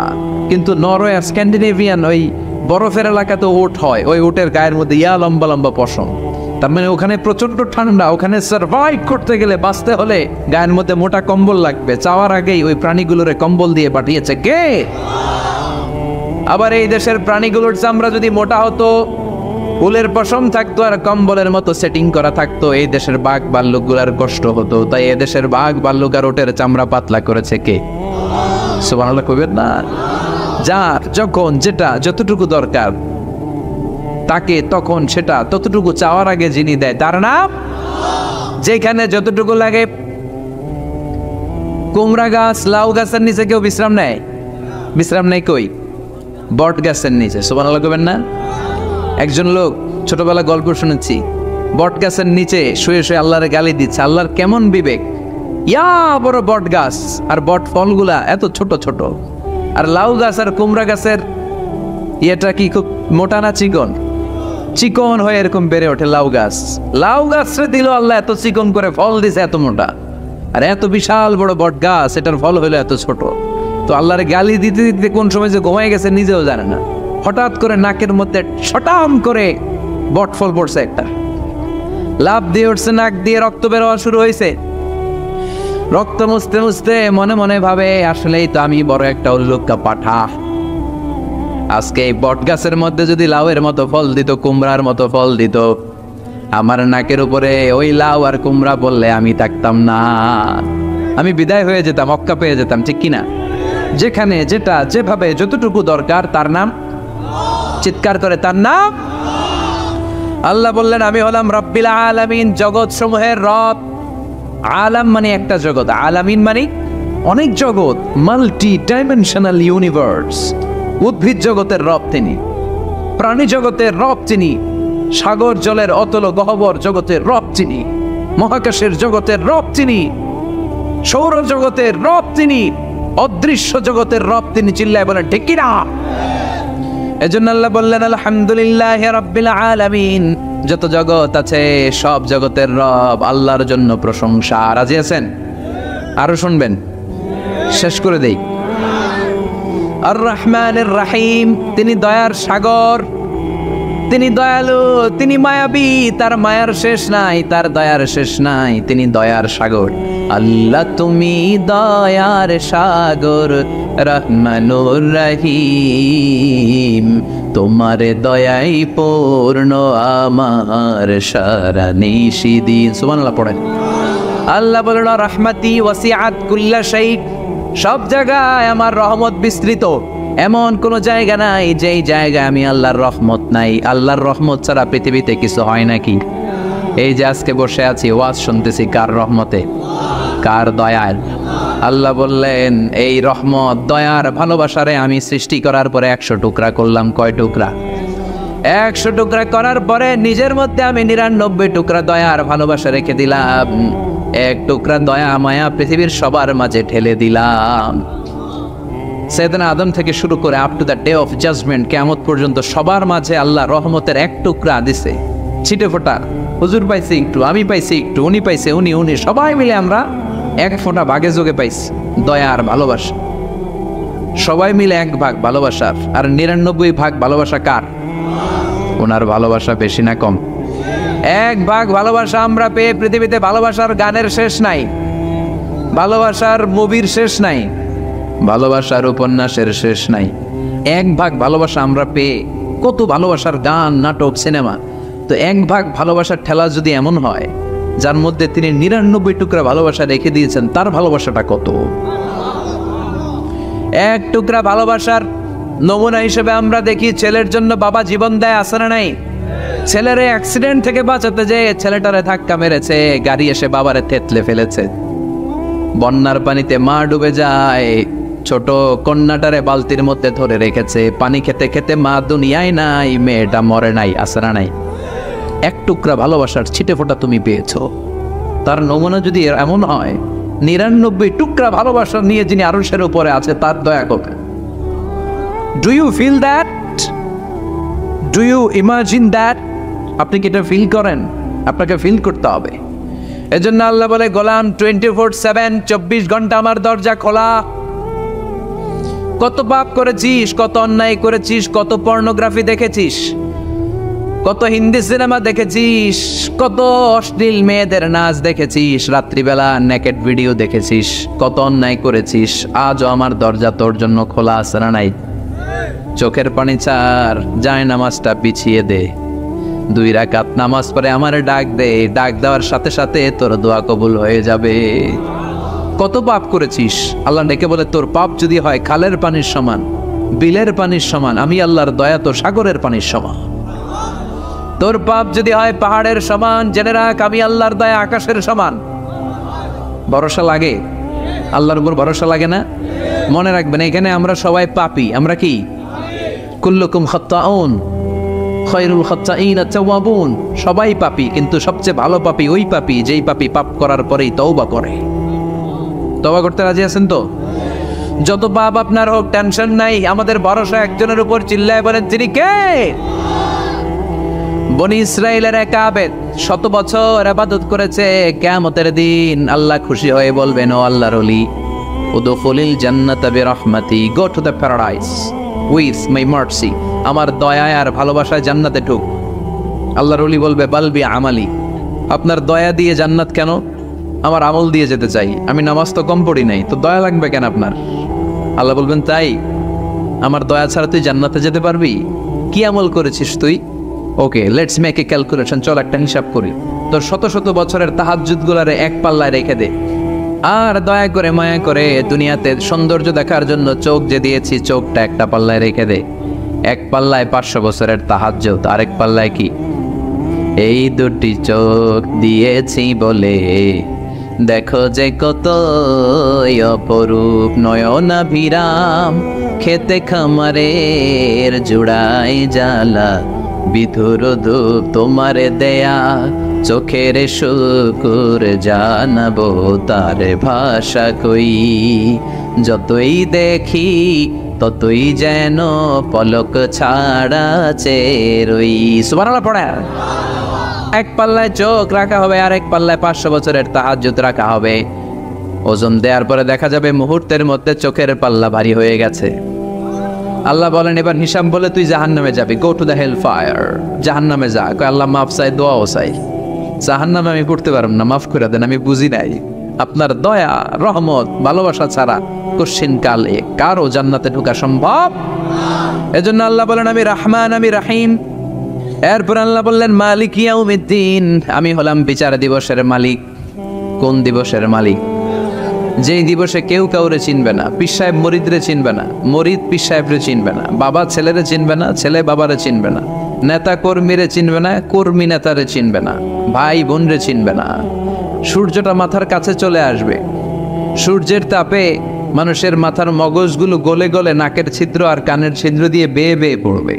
কিন্তু নরওয়ে স্ক্যান্ডিনেভিয়ান ওই বরফের এলাকাতে উট হয়, ওই উটের গায়ের মধ্যে ইয়া লম্বা লম্বা পশম। তার মানে ওখানে প্রচন্ড ঠান্ডা, ওখানে সার্ভাইভ করতে গেলে, বাঁচতে হলে গায়ের মধ্যে মোটা কম্বল লাগবে। চাওয়ার আগেই ওই প্রাণীগুলোরে কম্বল দিয়ে পাঠিয়েছে কে? আবার এই দেশের প্রাণীগুলোর চামড়া যদি মোটা হতো, উলের পশম থাকতো আর কম্বলের মতো সেটিং করা থাকতো, এই দেশের বাঘ ভাল্লুকগুলার কষ্ট হতো। তাই এই দেশের বাঘ ভাল্লুক আর ওটের চামড়া পাতলা করেছে কে? সুবহানাল্লাহ কইবেন না? যার যখন যেটা যতটুকু দরকার তাকে তখন সেটা ততটুকু চাওয়ার আগে যিনি দেয় তার নাম। যেখানে যতটুকু লাগে, কুমড়া গাছ, লাউ গাছের নিচে কেউ বিশ্রাম নেয়? বিশ্রাম নেই কই? বট গাছের নিচে। সুবহানাল্লাহ কইবেন না? একজন লোক ছোটবেলা গল্প শুনেছি, বট গাছের নিচে শুয়ে শুয়ে আল্লাহরে গালি দিচ্ছে। আল্লাহর কেমন বিবেক, ইয়া বড় বট গাছ আর বট ফলগুলা এত ছোট ছোট, আর লাউ গাছ আর কুমড়া গাছের ইয়েটা কি খুব মোটা না চিকন? চিকন হয়ে এরকম বেড়ে ওঠে লাউ গাছ। লাউ গাছরে দিল আল্লাহ এত চিকন করে, ফল দিছে এত মোটা। আর এত বিশাল বড় বট গাছ, এটার ফল হলো এত ছোট। তো আল্লাহর গালি দিতে দিতে কোন সময় যে ঘুমাই গেছে নিজেও জানে না। হঠাৎ করে নাকের মধ্যে ছটাম করে বট ফল পড়ছে একটা, লাভ দিয়ে উঠছে, নাক দিয়ে রক্ত বের হওয়া শুরু হয়েছে। রক্ত মুছতে মুছতে মনে মনে ভাবে, আসলেই তো আমি বড় একটা উল্লুকা পাঠা। আজকে এই বট গাছের মধ্যে যদি লাউয়ের মতো ফল দিত, কুমড়ার মতো ফল দিত, আমার নাকের উপরে ওই লাউ আর কুমড়া বললে আমি থাকতাম না, আমি বিদায় হয়ে যেতাম, অক্কা পেয়ে যেতাম, ঠিক কিনা? যেখানে যেটা যেভাবে যতটুকু দরকার তার নাম। চিৎকার করে তার নাম। আল্লাহ বললেন আমি হলাম রব্বিল আলামিন, জগৎ সমূহের রব। আলাম মানে একটা জগৎ, আলামিন মানে অনেক জগৎ, মাল্টি ডাইমেনশনাল ইউনিভার্স। উদ্ভিদ জগতের রব তিনি, প্রাণী জগতের রব তিনি, সাগর জলের অতল গহ্বর জগতের রব তিনি, মহাকাশের জগতের রব তিনি, সৌর জগতের রব তিনি, অদৃশ্য জগতের রব তিনি। চিল্লায় বলেন ঠিক কিনা? এজন্য আল্লাহ বললেন আলহামদুলিল্লাহ রাব্বিল আলামিন, যত জগৎ আছে সব জগতের রব আল্লাহর জন্য প্রশংসা। রাজি আছেন? আরো শুনবেন? শেষ করে দেই। আর রহমানির রহিম, তিনি দয়ার সাগর, তিনি দয়ালু, তিনি মায়াবী, তার মায়ার শেষ নাই, তার দয়ার শেষ নাই, তিনি দয়ার সাগর। আল্লাহ তুমি দয়ার সাগর, রহমানুর রহিম, তোমার দয়াই পূর্ণ আমার সারা নিশিদিন। সুবহানাল্লাহ পড়েন। আল্লাহ বলেন রহমতি ওয়াসিআত কুল্লা শাই, সব জায়গায় আমার রহমত বিস্তৃত, এমন কোন জায়গা নাই যেই জায়গায় আমি আল্লাহর রহমত নাই। আল্লাহর রহমত ছাড়া পৃথিবীতে কিছু হয় নাকি? এই যে আজকে বসে আছি ওয়াজ শুনতেছি, কার রহমতে? কার দয়ার? আল্লাহ বললেন এই রহমত, দয়ার, ভালোবাসারে আমি সৃষ্টি করার পরে 100 টুকরা করলাম। কয় টুকরা? 100 টুকরা করার পরে নিজের মধ্যে আমি 99 টুকরা দয়ার ভালোবাসা রেখে দিলাম। 1 টুকরা দয়া মায়া পৃথিবীর সবার মাঝে ঢেলে দিলাম। সাইয়েদনা আদম থেকে শুরু করে up to the day of judgement, কিয়ামত পর্যন্ত সবার মাঝে আল্লাহ রহমতের 1 টুকরা দিছে, ছিটে ফোঁটা। হুজুর পাইছে একটু, আমি পাইছি একটু, উনি পাইছে, উনি সবাই মিলে আমরা 1 ফোঁটা ভাগে যোগে পাইছি দয়ার ভালোবাসা। সবাই মিলে 1 ভাগ ভালোবাসার, আর 99 ভাগ ভালোবাসা কার? ওনার ভালোবাসা বেশি না কম? 1 ভাগ ভালোবাসা আমরা পেয়ে পৃথিবীতে ভালোবাসার গানের শেষ নাই, ভালোবাসার মুভির শেষ নাই, ভালোবাসার উপন্যাসের শেষ নাই। 1 ভাগ ভালোবাসা আমরা পেয়ে কত ভালোবাসার গান, নাটক, সিনেমা। তো 1 ভাগ ভালোবাসার ঠেলা যদি এমন হয় যার মধ্যে তিনি 99 টুকরা ভালোবাসা রেখে দিয়েছেন, তার ভালোবাসাটা কত? এক টুকরা ভালোবাসার নমুনা হিসেবে আমরা দেখি ছেলের জন্য বাবা জীবন দেয়, আছে না নাই? ছেলের অ্যাক্সিডেন্ট থেকে বাঁচাতে যে ছেলেটারে ধাক্কা মেরেছে, গাড়ি এসে বাবারে থেতলে ফেলেছে। বন্যার পানিতে মা ডুবে যায়, ছোট কন্যাটারে বালতির মধ্যে ধরে রেখেছে, পানি খেতে খেতে মা দুনিয়ায় নাই, মেয়েটা মরে নাই, আছে না নাই? এক টুকরা ভালোবাসার ছিটে ফোঁটা তুমি পেয়েছো। তার নমুনা যদি এমন হয়, 99 টুকরা ভালোবাসা নিয়ে যিনি আরশের উপরে আছে তার দয়া করবে। Do you feel that? Do you imagine that? আপনি কি এটা ফিল করেন? আপনাকে ফিল করতে হবে। এজন্য আল্লাহ বলে, গোলাম 24/7 24 ঘন্টা আমার দরজা খোলা। কত পাপ করেছিস, কত অন্যায় করেছিস, কত পর্নোগ্রাফি দেখেছিস, কত হিন্দি সিনেমা দেখেছিস, কত অশ্লীল মেয়েদের নাচ দেখেছিস, রাত্রিবেলা নেকেড ভিডিও দেখেছিস, কত অন্যায় করেছিস, আজও আমার দরজা তোর জন্য খোলা আছে না নাই? চোখের পানি ছাড়, যায় নামাজটা পিছিয়ে দে, 2 রাকাত নামাজ পড়ে আমারে ডাক দে, ডাক দেওয়ার সাথে সাথে তোর দোয়া কবুল হয়ে যাবে। কত পাপ করেছিস, আল্লাহ ডেকে বলে, তোর পাপ যদি হয় খালের পানির সমান, বিলের পানির সমান, আমি আল্লাহর দয়া তো সাগরের পানির সমান। তোর পাপ যদি হয় পাহাড়ের সমান, জেনে রাখ আমি আল্লাহর দয়া আকাশের সমান। ভরসা লাগে? আল্লাহর উপর ভরসা লাগে না? মনে রাখবেন, এখানে আমরা সবাই পাপী। আমরা কি? কুল্লুকুম খাত্তাউন খায়রুল খাত্তাইন আত-তাওয়াবুন। সবাই পাপী, কিন্তু সবচেয়ে ভালো পাপী ওই পাপী যেই পাপী পাপ করার পরেই তওবা করে। তওবা করতে রাজি আছেন তো? যত পাপ আপনার হোক, টেনশন নাই, আমাদের ভরসা একজনের উপর। চিল্লায় বলেন, তিনি কে? বনি ইসরাইলের এক আবেদ 100 বছর ইবাদত করেছে। কিয়ামতের দিন আল্লাহ খুশি হয়ে বলবেন, ও আল্লাহর ওলি, উদখুলিল জান্নাতা বিরহমাতি, go to the paradise with my mercy. আমার দয়ায় আর ভালোবাসায় জান্নাতে ঢুক। আল্লাহর ওলি বলবে, বালবি আমালি, আপনার দয়া দিয়ে জান্নাত কেন? আমার আমল দিয়ে যেতে চাই, আমি নামাজ তো কম পড়ি নাই, তো দয়া লাগবে কেন আপনার? আল্লাহ বলবেন, তাই? আমার দয়া ছাড়া তুই জান্নাতে যেতে পারবি? কি আমল করেছিস তুই? ওকে, লেটস মেক এ ক্যালকুলেশন, চল একটা হিসাব করি। তোর শত শত বছরের তাহাজ্জুদ গুলারে এক পাল্লায় রেখে দে, আর দয়া করে মায়া করে দুনিয়াতে সৌন্দর্য দেখার জন্য চোখ যে দিয়েছি, চোখটা একটা পাল্লায় রেখে দে। এক পাল্লায় 500 বছরের তাহাজ্জুদ, আরেক পাল্লায় কি? এই দুটি চোখ দিয়েছি বলে দেখো যে কত অপরূপ নয়নাভিরাম, খেতে খামারের জুড়াই জ্বালা, বিধুর ধূপ তোমারে দেয়া, চোখের শুকুর জানাবো তার ভাষা কই। যতই দেখি ততই যেন পলক ছাড়া চেরই। সুবহানাল্লাহ পড়ে। এক পাল্লায় চোখ রাখা হবে, আর এক পাল্লায় 500 বছরের তাহাজ্জুদ রাখা হবে। ওজন দেওয়ার পরে দেখা যাবে মুহূর্তের মধ্যে চোখের পাল্লা ভারী হয়ে গেছে। আল্লাহ বলেন, এবার হিসাব বলে তুই জাহান্নামে যাবি, go to the hell fire, জাহান্নামে যা। আল্লাহ মাফ চাই, দোয়াও চাই, জাহান্নামে আমি করতে পারব না, মাফ করে দেন, আমি বুঝি নাই। আপনার দয়া, রহমত, ভালোবাসা ছাড়া কোশ্চিন কালে কারো জান্নাতে ঢোকা সম্ভব? এজন্য আল্লাহ বলেন, আমি রহমান, আমি রহিম। এরপর আল্লাহ বললেন, মালিক ইয়াউমিদ্দিন, আমি হলাম বিচার দিবসের মালিক। কোন দিবসের মালিক? যেই দিবসে কেউ কাউরে চিনবে না, পীর সাহেব মরিদরে চিনবে না, মরিদ পীর সাহেবরে চিনবে না, বাবা ছেলেরে চিনবে না, ছেলে বাবারে চিনবে না, নেতা কর্মীরে চিনবে না, কর্মী নেতারে চিনবে না, ভাই বোনরে চিনবে না। সূর্যটা মাথার কাছে চলে আসবে, সূর্যের তাপে মানুষের মাথার মগজগুলো গলে গলে নাকের ছিদ্র আর কানের ছিদ্র দিয়ে বেয়ে বেয়ে পড়বে।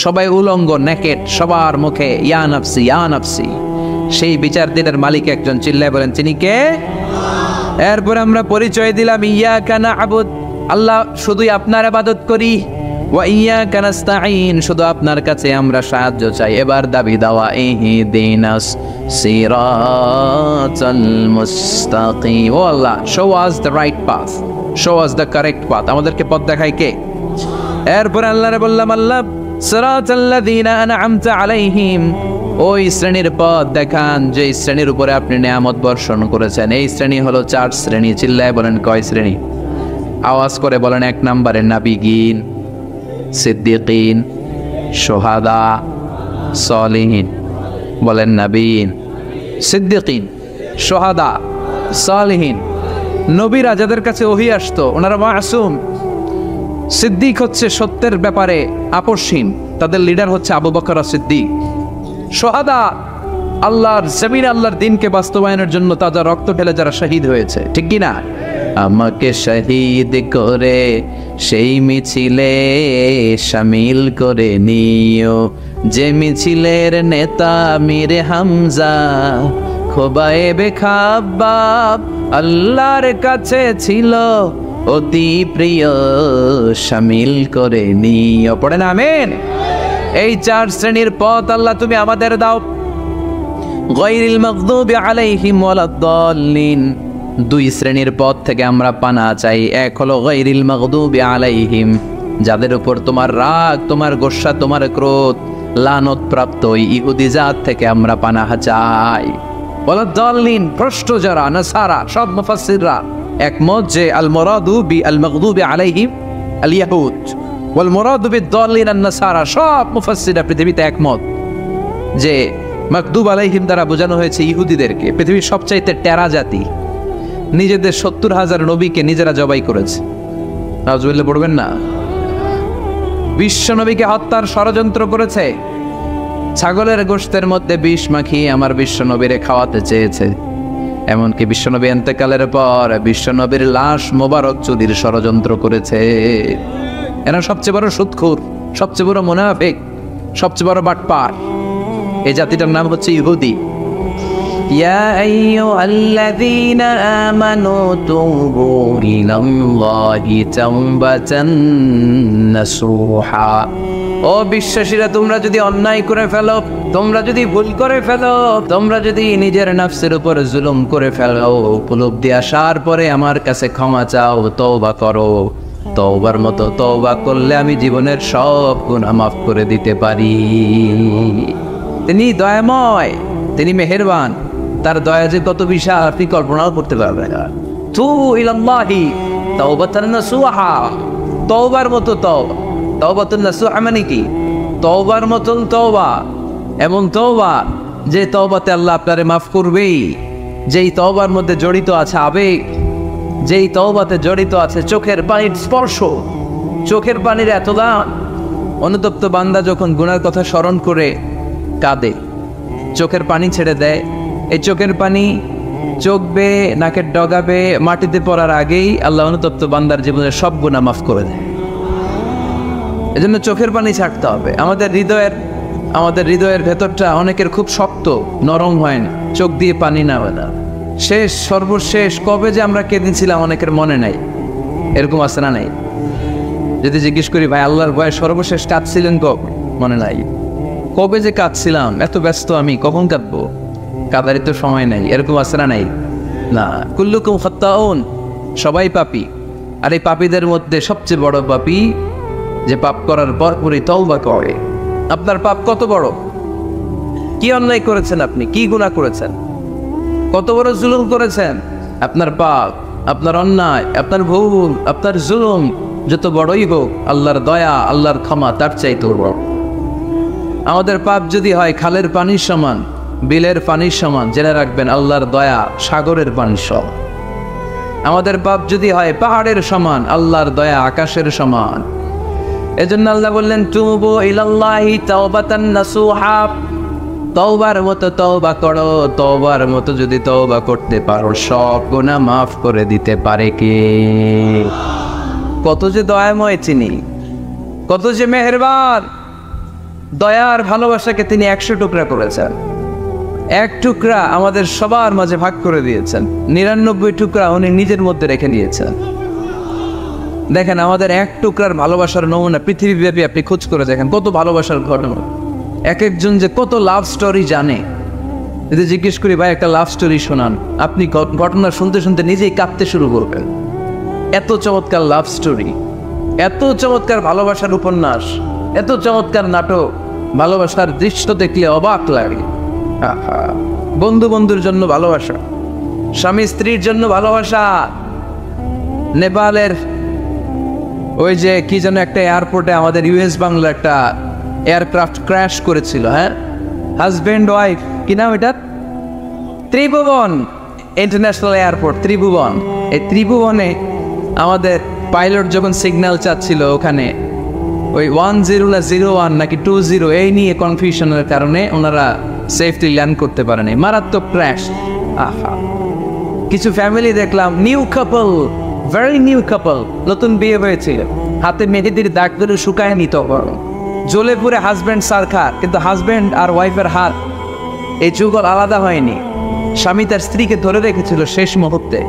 সবাই উলঙ্গ, নেকেট, সবার মুখে ইয়া নাফসি ইয়া নাফসি। সেই বিচার দিনের মালিক একজন, চিল্লায় বলেন, তিনি কে? এরপর আমরা পরিচয় দিলাম, ইয়াকা না'বুদ, আল্লাহ শুধুই আপনার ইবাদত করি, ওয়া ইয়াকা নাস্তাঈন, শুধু আপনার কাছে আমরা সাহায্য চাই। এবার দাবি দাওয়া, ইহদিনাস সিরাতাল মুস্তাকিম, ও Allah show us the right path, show us the correct path, আমাদেরকে পথ দেখায় কে? এরপর আল্লাহরে বললাম, আল্লাহ সিরাতাল্লাযীনা আন'আমতা আলাইহিম, ওই শ্রেণীর পথ দেখান যে শ্রেণীর উপরে আপনি নিয়ামত বর্ষণ করেছেন। এই শ্রেণী হলো 4 শ্রেণী। চিল্লায় বলেন, কয় শ্রেণী? আওয়াজ করে বলেন। 1 নম্বরে নাবিগিন, সিদ্দিকিন, শুহাদা, সালিহিন। বলেন, নাবিয়িন, সিদ্দিকিন, শুহাদা, সালিহিন। নবীরা যাদের কাছে ওহী আসতো, ওনারা মাসুম, সিদ্দিক হচ্ছে সত্যের ব্যাপারে আপসহীন, তাদের লিডার হচ্ছে আবু বকর সিদ্দিক। সোহাদা, আল্লাহর জমিন আল্লাহর দিনকে বাস্তবায়নের জন্য তাজা রক্ত ঢেলে যারা শহীদ হয়েছে, ঠিক কি না? আমাকে শহীদ করে সেই মিছিলে শামিল করে নিও, যে মিছিলের নেতা মীর হামজা খোবায়েবে খাব্বাব আল্লাহর কাছে ছিল অতি প্রিয়, শামিল করে নিও। পড়েন আমিন। এই 4 শ্রেণীর পথ আল্লাহ তুমি আমাদের দাও। গায়রিল মাগদুবি আলাইহিম ওয়ালাদ-দাল্লিন, 2 শ্রেণীর পথ থেকে আমরা পানা চাই। এক হলো গায়রিল মাগদুবি আলাইহিম, যাদের উপর তোমার রাগ, তোমার গোসা, তোমার ক্রোধ লানত প্রাপ্ত ইহুদি জাত থেকে আমরা পানাহ চাই। ওয়ালাদ-দাল্লিন, ভ্রষ্ট যারা নাসারা, সব মুফাসসিররা একমত যে আল মুরাদু বি আল মাগদুবি আলাইহিম আল ইয়াহুদ ওয়াল মুরাদু বিদ-দাল্লিন আন নাসারা। সব মুফাসসিররা পৃথিবীতে একমত যে মাগদুব আলাইহিম দ্বারা বোঝানো হয়েছে ইহুদিদেরকে। পৃথিবীর সবচাইতে টেরা জাতি, নিজেদের 70,000 নবীকে নিজেরা জবাই করেছে। নাউজুবিল্লাহ পড়বেন না? বিশ্ব নবীকে হত্যার ষড়যন্ত্র করেছে, ছাগলের গোশতের মধ্যে বিষ মাখিয়ে আমার বিশ্ব নবীরে খাওয়াতে চেয়েছে। এমনকি বিশ্বনবী ইন্তেকালের পর বিশ্বনবীর লাশ মোবারক চুরির ষড়যন্ত্র করেছে। এরা সবচেয়ে বড় সুদখোর, সবচেয়ে বড় মুনাফিক, সবচেয়ে বড় বাটপার। এই জাতিটার নাম হচ্ছে ইহুদি। ইয়া আইয়ুহাল্লাযীনা আমানু তুবু ইলাল্লাহি তাওবাতান নাসুহা। ও বিশ্বাসীরা, তোমরা যদি অন্যায় করে ফেলো, তোমরা যদি ভুল করে ফেলো, তোমরা যদি নিজের নফসের উপর জুলুম করে ফেলো, উপলব্ধি আসার পরে আমার কাছে ক্ষমা চাও, তওবা করো। তওবার মতো তওবা করলে আমি জীবনের সব গুনাহ মাফ করে দিতে পারি। তিনি দয়াময়, তিনি মেহেরবান, তার দয়া যে কত বিশাল আপনি কল্পনাও করতে পারবেন না। তুবু ইলাল্লাহি তাওবাতান নাসুহা, তওবার মতো তওবা। তাওবাতুন নাসুহা মানে কি? তওবার মতন তওবা, এমন তওবা যে তওবাতে আল্লাহ আপনারে মাফ করবেই, যেই তওবার মধ্যে জড়িত আছে আবেগ, যেই তওবাতে জড়িত আছে চোখের পানির স্পর্শ, চোখের পানির এত দাম। অনুতপ্ত বান্দা যখন গুনার কথা স্মরণ করে কাঁদে, চোখের পানি ছেড়ে দেয়, এই চোখের পানি চোখ বেয়ে নাকের ডগাবে মাটিতে পড়ার আগেই আল্লাহ অনুতপ্ত বান্দার জীবনের সব গুনাহ মাফ করে দেয়। এজন্য চোখের পানি ছাড়তে হবে। আমাদের হৃদয়ের ভেতরটা অনেকের খুব শক্ত, নরম হয় না, চোখ দিয়ে পানি না হয় না। সর্বশেষ কবে যে আমরা কেঁদেছিলাম অনেকের মনে নাই, এরকম আছে না নাই? যদি জিজ্ঞেস করি ভাই আল্লাহর ভয়ে সর্বশেষ কাঁদছিলেন কবে, মনে নাই। কবে যে কাঁদছিলাম, এত ব্যস্ত আমি, কখন কাঁদবো, কাঁদারই তো সময় নাই, এরকম আছে না নাই? না, কুল্লুকুম খাত্তাউন, সবাই পাপী। আর এই পাপীদের মধ্যে সবচেয়ে বড় পাপী যে পাপ করার পরপরই তওবা করে। আপনার পাপ কত বড়? কি অন্যায় করেছেন আপনি? কি গুনাহ করেছেন? কত বড় জুলুম করেছেন? আপনার পাপ, আপনার অন্যায়, আপনার ভুল, আপনার জুলুম যত বড়ই হোক, আল্লাহর দয়া, আল্লাহর ক্ষমা তার চাইতে বড়। আমাদের পাপ যদি হয় খালের পানির সমান, বিলের পানির সমান, জেনে রাখবেন আল্লাহর দয়া সাগরের পানির সমান। আমাদের পাপ যদি হয় পাহাড়ের সমান, আল্লাহর দয়া আকাশের সমান। এজন্য আল্লাহ বললেন তুবু ইলাল্লাহি তাওবাতান নাসুহা, তওবার মতো তওবা করো। তওবার মতো যদি তওবা করতে পারো, সব গুনাহ মাফ করে দিতে পারে কে? কত যে দয়াময় তিনি, কত যে মেহেরবান। দয়ার ভালোবাসাকে তিনি 100 টুকরা করেছেন। 1 টুকরা আমাদের সবার মাঝে ভাগ করে দিয়েছেন, 99 টুকরা উনি নিজের মধ্যে রেখে নিয়েছেন। দেখেন আমাদের 1 টুকরার ভালোবাসার নমুনা পৃথিবীব্যাপী আপনি খোঁজ করে দেখেন, কত ভালোবাসার ঘটনা। এক একজন যে কত লাভ স্টোরি জানে। যদি জিজ্ঞেস করি ভাই একটা লাভ স্টোরি শোনান, আপনি ঘটনা শুনতে শুনতে নিজেই কাঁদতে শুরু করবেন। এত চমৎকার লাভ স্টোরি, এত চমৎকার ভালোবাসার উপন্যাস, এত চমৎকার নাটক, ভালোবাসার দৃশ্য দেখলে অবাক লাগে। বন্ধু বন্ধুর জন্য ভালোবাসা, স্বামী স্ত্রীর জন্য ভালোবাসা। নেপালের ওই যে কি যেন একটা এয়ারপোর্টে আমাদের ইউএস বাংলা একটা এয়ারক্রাফট ক্র্যাশ করেছিল, হ্যাঁ, হাজব্যান্ড ওয়াইফ, কি নাম এটা? ত্রিভুবন ইন্টারন্যাশনাল এয়ারপোর্ট, ত্রিভুবন। এই ত্রিভুবনে আমাদের পাইলট যখন সিগন্যাল চাচ্ছিল ওখানে ওই 10 না 01 নাকি 20 এই নিয়ে কনফিউশনের কারণে ওনারা সেফলি ল্যান্ড করতে পারেনি, মারাত্মক ক্র্যাশ। আহা, কিছু ফ্যামিলি দেখলাম নিউ কাপল, ভেরি নিউ কাপল, নতুন বিয়ে হয়েছিল, হাতে মেহেদির দাগ ধরে শুকায় নিত, জ্বলে পুরে হাজব্যান্ড সারখার, কিন্তু হাজব্যান্ড আর ওয়াইফের হাত এই যুগল আলাদা হয়নি। স্বামী তার স্ত্রীকে ধরে রেখেছিল শেষ মুহূর্তে,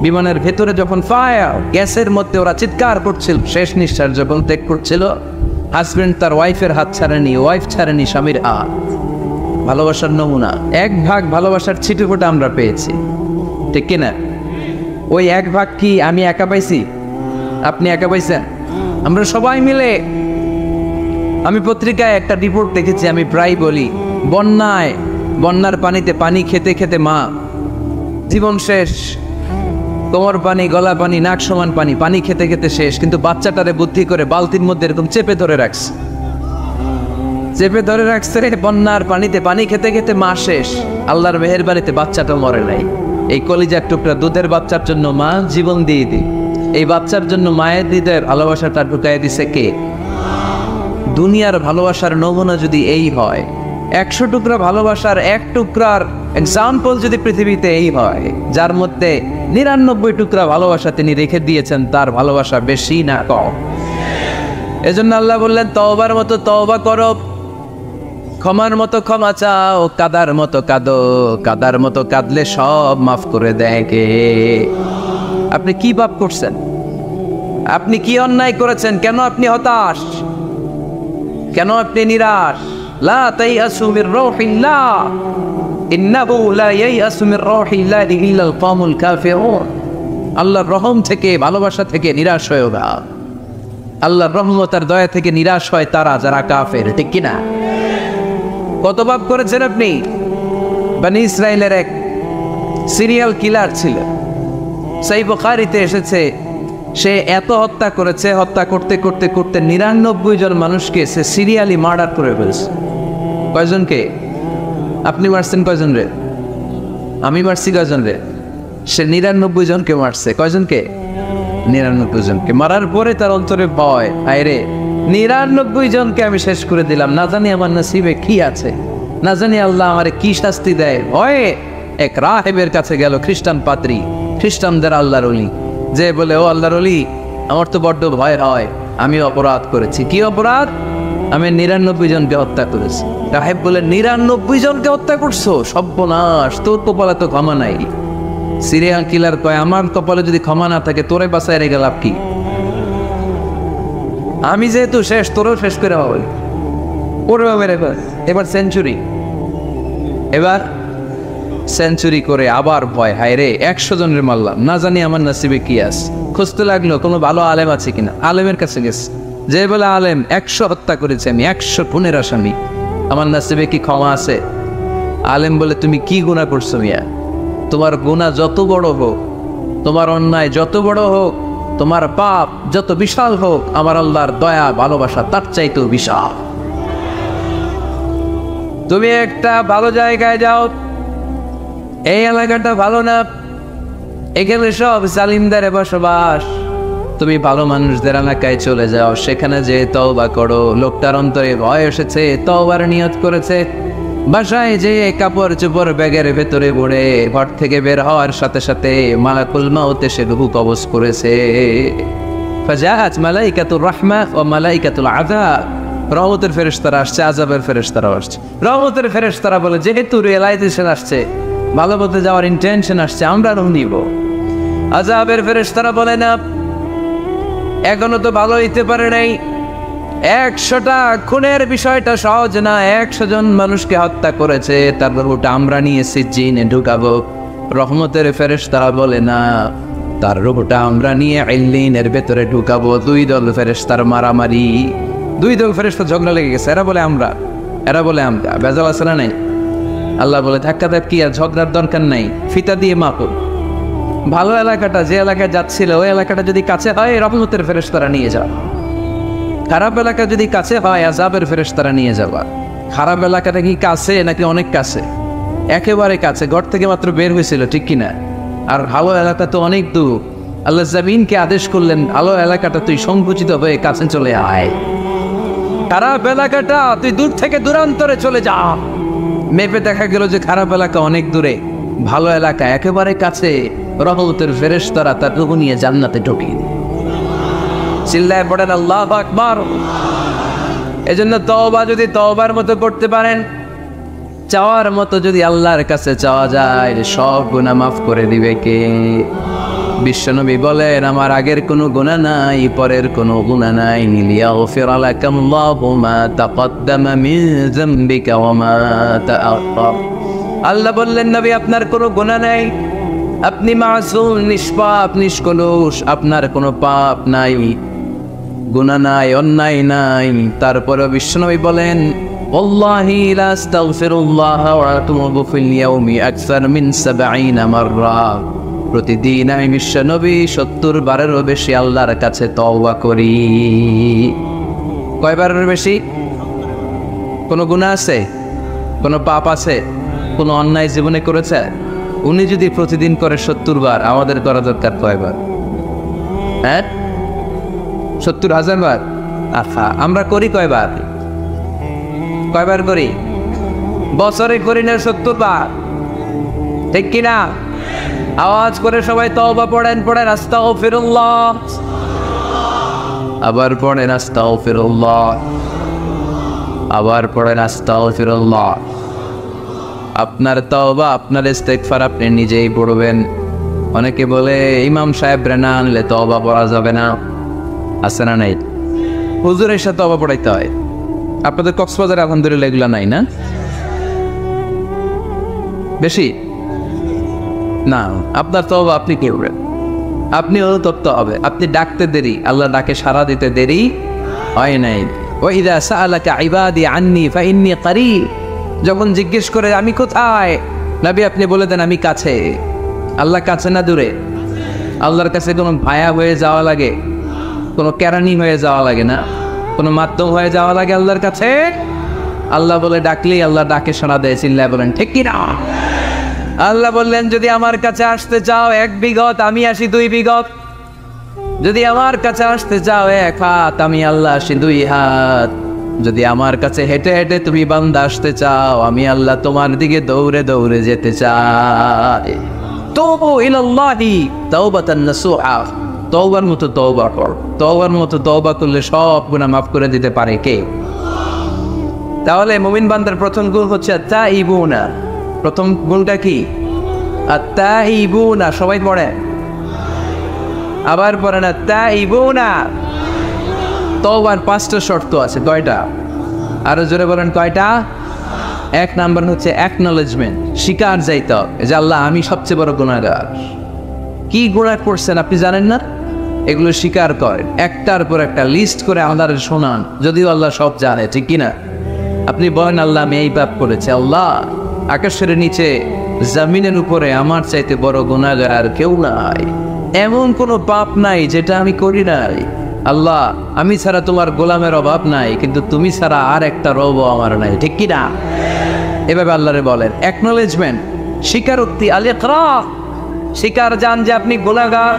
বিমানের ভেতরে যখন ফায়ার গ্যাসের মধ্যে ওরা চিৎকার করছিল, শেষ নিঃশ্বাস যখন ত্যাগ করছিল, হাজব্যান্ড তার ওয়াইফের হাত ছাড়েনি, ওয়াইফ ছাড়েনি স্বামীর হাত। ভালোবাসার নমুনা, এক ভাগ ভালোবাসার ছিটেফোঁটা আমরা পেয়েছি, ঠিক কিনা? ওই এক ভাগ কি আমি একা পাইছি? আপনি একা পাইছেন? আমরা সবাই মিলে। আমি পত্রিকায় একটা রিপোর্ট দেখেছি, আমি প্রায় বলি, বন্যার পানিতে পানি খেতে খেতে মা জীবন শেষ, কোমর পানি, গলা পানি, নাক সমান পানি, পানি খেতে খেতে শেষ, কিন্তু বাচ্চাটারে বুদ্ধি করে বালতির মধ্যে এরকম চেপে ধরে রাখছে, বন্যার পানিতে পানি খেতে খেতে মা শেষ। আল্লাহর মেহেরবানিতে বাচ্চাটা মরে নাই। এই কলিজার টুকরা দুধের বাচ্চার জন্য মা জীবন দিয়ে দিই, এই বাচ্চার জন্য মায়ের হৃদয়ের ভালোবাসাটা ঢুকাই দিছে কে? দুনিয়ার ভালোবাসার নমুনা যদি এই হয়, 100 টুকরা ভালোবাসার এক টুকরার এক্সাম্পল যদি পৃথিবীতে এই হয়, যার মধ্যে 99 টুকরা ভালোবাসা তিনি রেখে দিয়েছেন, তার ভালোবাসা বেশি না কম? এজন্য আল্লাহ বললেন, তওবার মতো তওবা করো, ক্ষমার মতো ক্ষমা চাও, কাদার মতো কাঁদো, কাদার মতো কাঁদলে সব মাফ করে দেয় কে? আপনি কি পাপ করছেন? আপনি কি অন্যায় করেছেন? কেন আপনি হতাশ? কেন আপনি নিরাশ? লা তাইয়াসু মির রাউহিল্লাহ, ইন্নাহু লা ইয়াইয়াসু মির রাউহিল্লাহি ইল্লাল কওমুল কাফিরুন। আল্লাহর রহম থেকে, ভালোবাসা থেকে নিরাশ হয়ো না। আল্লাহর রহমত আর দয়া থেকে নিরাশ হয় তারা যারা কাফের, ঠিক কিনা? কত পাপ করেছেন আপনি? বনি ইসরাইলের এক সিরিয়াল কিলার ছিল, সহিহ বুখারীতে এসেছে, সে এত হত্যা করেছে, হত্যা করতে করতে করতে 99 জন মানুষকে সে সিরিয়ালি মার্ডার করে ফেলছে। কয়জনকে? আপনি মারছেন কয়জন রে? আমি মারছি কয়জন রে? সে 99 জনকে মারছে। কয়জনকে? 99 জনকে। মারার পরে তার অন্তরে ভয়, আরে 99 জনকে আমি শেষ করে দিলাম, না জানি আমার নসিবে কি আছে, না জানি আল্লাহ আমারে কি শাস্তি দেয়। ভয়ে এক রাহেবের কাছে গেল, খ্রিস্টান পাদ্রী, খ্রিস্টানদের আল্লাহর ওলি, যে বলে, ও আল্লাহর ওলি, আমার তো বড্ড ভয় হয়, আমি অপরাধ করেছি। কি অপরাধ? আমি 99 জনকে হত্যা করেছি। রাহেব বলে, 99 জনকে হত্যা করছো? সর্বনাশ, তোর কপালে তো ক্ষমা নাই। সিরিয়াল কিলার কয়, আমার কপালে যদি ক্ষমা না থাকে, তোরে বাঁচায় রেখে লাভ কি? আমি যেহেতু শেষ, তোরও শেষ করে হবে। এবার সেঞ্চুরি, এবার সেঞ্চুরি করে আবার ভয়, হায় রে 100 জনের মারলাম, না জানি আমার নসিবে কি আছে। খুঁজতে লাগলো কোনো ভালো আলেম আছে কিনা। আলেমের কাছে গেছে, যে বলে, আলেম 100 হত্যা করেছে আমি, 100 খুনের আসামি, আমার নসিবে কি ক্ষমা আছে? আলেম বলে, তুমি কি গুনাহ করছো মিয়া? তোমার গুনাহ যত বড় হোক, তোমার অন্যায় যত বড় হোক, তোমার পাপ যত বিশাল হোক, আমার আল্লাহর দয়া ভালোবাসা তার চাইতেও বিশাল। তুমি একটা ভালো জায়গায় যাও, এই এলাকাটা ভালো না, এখানে সব জালিমদের বসবাস, তুমি ভালো মানুষদের এলাকায় চলে যাও, সেখানে যে তওবা করো। লোকটার অন্তরে ভয় এসেছে, তওবার নিয়ত করেছে, বাসায় যে কাপড় চোপড় ব্যাগের ভেতরে ভরে ঘর থেকে বের হওয়ার সাথে সাথে মালাকুল মাউত এসে রূহ কবজ করেছে। ফাজাআত মালাইকাতুর রাহমা ওয়া মালাইকাতুল আযাব, রহমতের ফেরেশতারা আসছে, আযাবের ফেরেশতারা আসছে। রহমতের ফেরেশতারা বলে, যেহেতু রিয়েলাইজেশন আসছে, ভালো পথে যাওয়ার ইন্টেনশন আসছে, আমরা রুহ নিব। আযাবের ফেরেশতারা বলে, না, এখনো তো ভালো হইতে পারে নাই, 100টা খুনের বিষয়টা সহজ না, 100 জন মানুষকে হত্যা করেছে, তার রূহটা আমরা নিয়ে সিজ্জিনে ঢুকাবো। রহমতের ফেরেশতারা বলে, না, তার রূহটা আমরা নিয়ে ইল্লিনের ভেতরে ঢুকাবো। 2 দল ফেরেশতার মারামারি, 2 দল ফেরেশতা ঝগড়া লেগে গেছে, এরা বলে আমরা, এরা বলে আমরা, বেজাল আছে না নাই? আল্লাহ বলে, ধাক্কা ধাক্কি আর ঝগড়ার দরকার নাই, ফিতা দিয়ে মাপো। ভালো এলাকাটা, যে এলাকায় যাচ্ছিল, ওই এলাকাটা যদি কাছে হয়, রহমতের ফেরেশতারা নিয়ে যাও। খারাপ এলাকা যদি কাছে হয়, আযাবের ফেরেশতারা নিয়ে যাবা। খারাপ এলাকাটা কি কাছে নাকি অনেক কাছে? একেবারে কাছে, ঘর থেকে মাত্র বের হয়েছিল, ঠিক কিনা? আর ভালো এলাকা তো অনেক দূর, আল্লাহ জমিনকে আদেশ করলেন, আলো এলাকাটা তুই সংকুচিত হয়ে কাছে চলে আয়, খারাপ এলাকাটা তুই দূর থেকে দূরান্তরে চলে যা। মেপে দেখা গেল যে খারাপ এলাকা অনেক দূরে, ভালো এলাকা একেবারে কাছে। রহমতের ফেরেশতারা তার রূহ নিয়ে জান্নাতে ঢুকিয়ে দিল। চিল্লায় পড়েন আল্লাহু আকবার। এজন্য তওবা যদি তওবার মতো করতে পারেন, চাওয়ার মতো যদি আল্লাহর কাছে চাওয়া যায়, সব গুনাহ মাফ করে দিবে কে? বিশ্বনবী বলেন, আমার আগের কোনো গুনাহ নাই, পরের কোনো গুনাহ নাই। লিয়াগফির লাকাল্লাহু মা তাকদ্দামা মিন যামবিকা ওয়া মা তাআখার। আল্লাহ বললেন, নবী আপনার কোনো গুনাহ নাই, আপনি মাসুম, নিষ্পাপ, নিষ্কলুষ, আপনার কোনো পাপ নাই, গুনাহ নাই, অন্যায় নাই। তারপরে বিশ্বনবী বলেন, ওয়াল্লাহি লা আস্তাগফিরুল্লাহ ওয়া আতুবু ফিল ইয়াউমি আকসার মিন ৭০ মাররা। প্রতিদিন আমি বিশ্বনবী ৭০ বারেরও বেশি আল্লাহর কাছে তওবা করি। কয়বারের বেশি? কোনো গুনাহ আছে? কোনো পাপ আছে? কোনো অন্যায় জীবনে করেছে? উনি যদি প্রতিদিন করে ৭০ বার, আমাদের করা দরকার কয়বার? হ্যাঁ, ৭০,০০০ বার। আচ্ছা, আমরা করি কয়বার? কয়বার করি? বছরে করি না ৭০ বার, ঠিক কিনা? আওয়াজ করে সবাই তওবা পড়েন, পড়েন আস্তাগফিরুল্লাহ, আবার পড়েন আস্তাগফিরুল্লাহ, আবার পড়েন আস্তাগফিরুল্লাহ। আপনার তওবা, আপনার ইস্তেগফার আপনি নিজেই পড়বেন। অনেকে বলে ইমাম সাহেবরা না আনলে তওবা পড়া যাবে না, আছে না নাই? হুজুরের সাথে তওবা পড়াইতে হয়। আপনাদের কক্সবাজারে আলহামদুলিল্লাহ এগুলা নাই না? বেশি না, আপনার তওবা আপনি কি করবেন? আপনি অনুতপ্ত হবে। আপনি ডাকতে দেরি, আল্লাহ ডাকে সাড়া দিতে দেরি হয় নাই। ওয়া ইযা সাআলাকা ইবাদি আন্নী ফাইন্নী করিব। যখন জিজ্ঞেস করে আমি কোথায়, নবী আপনি বলে দেন আমি কাছে। আল্লাহ কাছে না দূরে? আল্লাহর কাছে কোনো ভায়া হয়ে যাওয়া লাগে, কোনো কেরানি হয়ে যাওয়া লাগে না, কোনো মাধ্যম হয়ে যাওয়া লাগে আল্লাহর কাছে? আল্লাহ বলে ডাকলেই আল্লাহ ডাকে সাড়া দেয়। চিল্লায় বলেন ঠিক কিনা? আল্লাহ বললেন, যদি আমার কাছে আসতে চাও ১ বিঘত, আমি আসি ২ বিঘত। যদি আমার কাছে আসতে চাও ১ হাত, আমি আল্লাহ আসি ২ হাত। যদি আমার কাছে হেঁটে হেঁটে তুমি বান্দা আসতে চাও, আমি আল্লাহ তোমার দিকে দৌড়ে দৌড়ে যেতে চাই। তুবু ইলাল্লাহি তাওবাতান নাসুহা। তওবার মতো তওবা কর। তওবার মতো তওবা করলে সব গুনাহ মাফ করে দিতে পারে কে? তাহলে মুমিন বান্দার প্রথম গুণ হচ্ছে আত-তাইবুনা। প্রথম গুণটা কি? আত-তাইবুনা। সবাই পড়ে, আবার পড়েন আত-তাইবুনা। তওবার ৫টা শর্ত আছে। কয়টা? আরো জোরে বলেন কয়টা? ১ নাম্বার হচ্ছে অ্যাকনলেজমেন্ট, স্বীকার যাইতে হবে যে আল্লাহ আমি সবচেয়ে বড় গুনাহগার। কি গুনাহ করছেন আপনি জানেন না? এগুলো স্বীকার করেন, একটার পর একটা লিস্ট করে আল্লাহর শোনান, যদিও আল্লাহ সব জানে, ঠিক কিনা? আপনি বলেন আল্লাহ আমি এই পাপ করেছি, আল্লাহ আকাশের নিচে জমিনের উপরে আমার চাইতে বড় গুনাহগার কেউ নাই, এমন কোনো পাপ নাই যেটা আমি করি নাই। আল্লাহ আমি ছাড়া তোমার গোলামের অভাব নাই, কিন্তু তুমি ছাড়া আর একটা রবও আমার নাই, ঠিক কিনা? এভাবে আল্লাহরে বলেন। অ্যাকনলেজমেন্ট, স্বীকারোক্তি, আল ইকরার, স্বীকার জান যে আপনি গুনাহগার,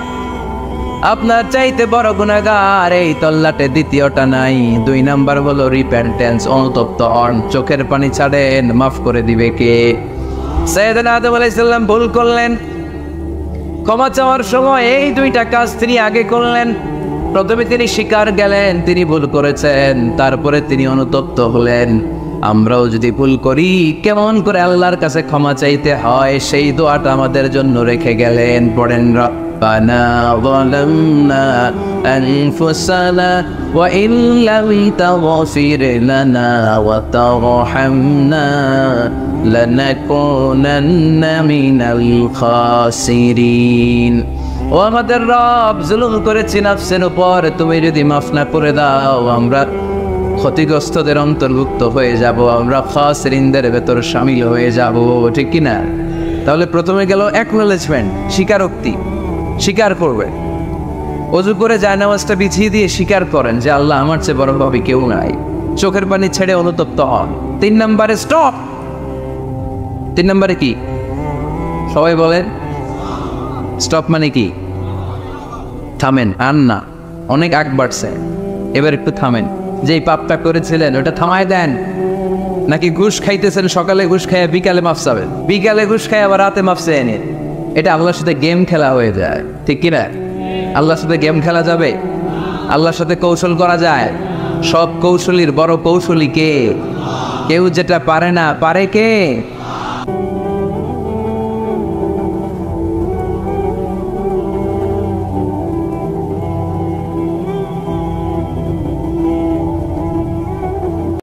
আপনার চাইতে বড় গুনাহগার এই তল্লাটে দ্বিতীয়টা নাই। ২ নাম্বার হলো রিপেন্টেন্স, অনুতপ্ত হন, চোখের পানি ছাড়েন, মাফ করে দিবে কে? সাইয়েদনা আদম আলাইহিস সালাম ভুল করলেন, ক্ষমা চাওয়ার সময় এই 2টা কাজ তিনি আগে করলেন। প্রথমে তিনি স্বীকার গেলেন তিনি ভুল করেছেন, তারপরে তিনি অনুতপ্ত হলেন। আমরাও যদি ভুল করি কেমন করে আল্লাহর কাছে ক্ষমা চাইতে হয় সেই দোয়াটা আমাদের জন্য রেখে গেলেন। পড়েন রব্বানা যালামনা আনফুসানা ওয়া ইল্লাম তাগফির লানা ওয়া তারহামনা লানাকুনান্না মিনাল খাসিরিন। ও আমাদের রব, জুলুম করেছি নাফসের উপর, তুমি যদি মাফ না করে দাও আমরা ক্ষতিগ্রস্তদের অন্তর্ভুক্ত হয়ে যাব, আমরা খাসিরিনদের ভেতর শামিল হয়ে যাব, ঠিক কিনা? তাহলে প্রথমে গেল অ্যাকনলেজমেন্ট, স্বীকারোক্তি, স্বীকার করবে। ওযু করে জায়নামাজটা বিছিয়ে দিয়ে স্বীকার করেন যে আল্লাহ আমার চেয়ে বড় ভাবে কেউ নাই, চোখের পানি ছেড়ে অনুতপ্ত হন। 3 নম্বরে স্টপ। 3 নম্বরে কি? সবাই বলেন স্টপ মানে কি? থামেন, আর না, অনেক আগ বাড়ছে, এবার একটু থামেন। যেই পাপটা করেছিলেন ওটা থামায় দেন। নাকি ঘুষ খাইতেছেন, সকালে ঘুষ খাইয়া বিকালে মাফ চাবেন, বিকালে ঘুষ খাই আবার রাতে মাফ চেয়ে নিন। এটা আল্লাহর সাথে গেম খেলা হয়ে যায়, ঠিক কিনা? আল্লাহর সাথে গেম খেলা যাবে? আল্লাহর সাথে কৌশল করা যায়? সব কৌশলীর বড় কৌশলী কে? কেউ যেটা পারে না, পারে কে?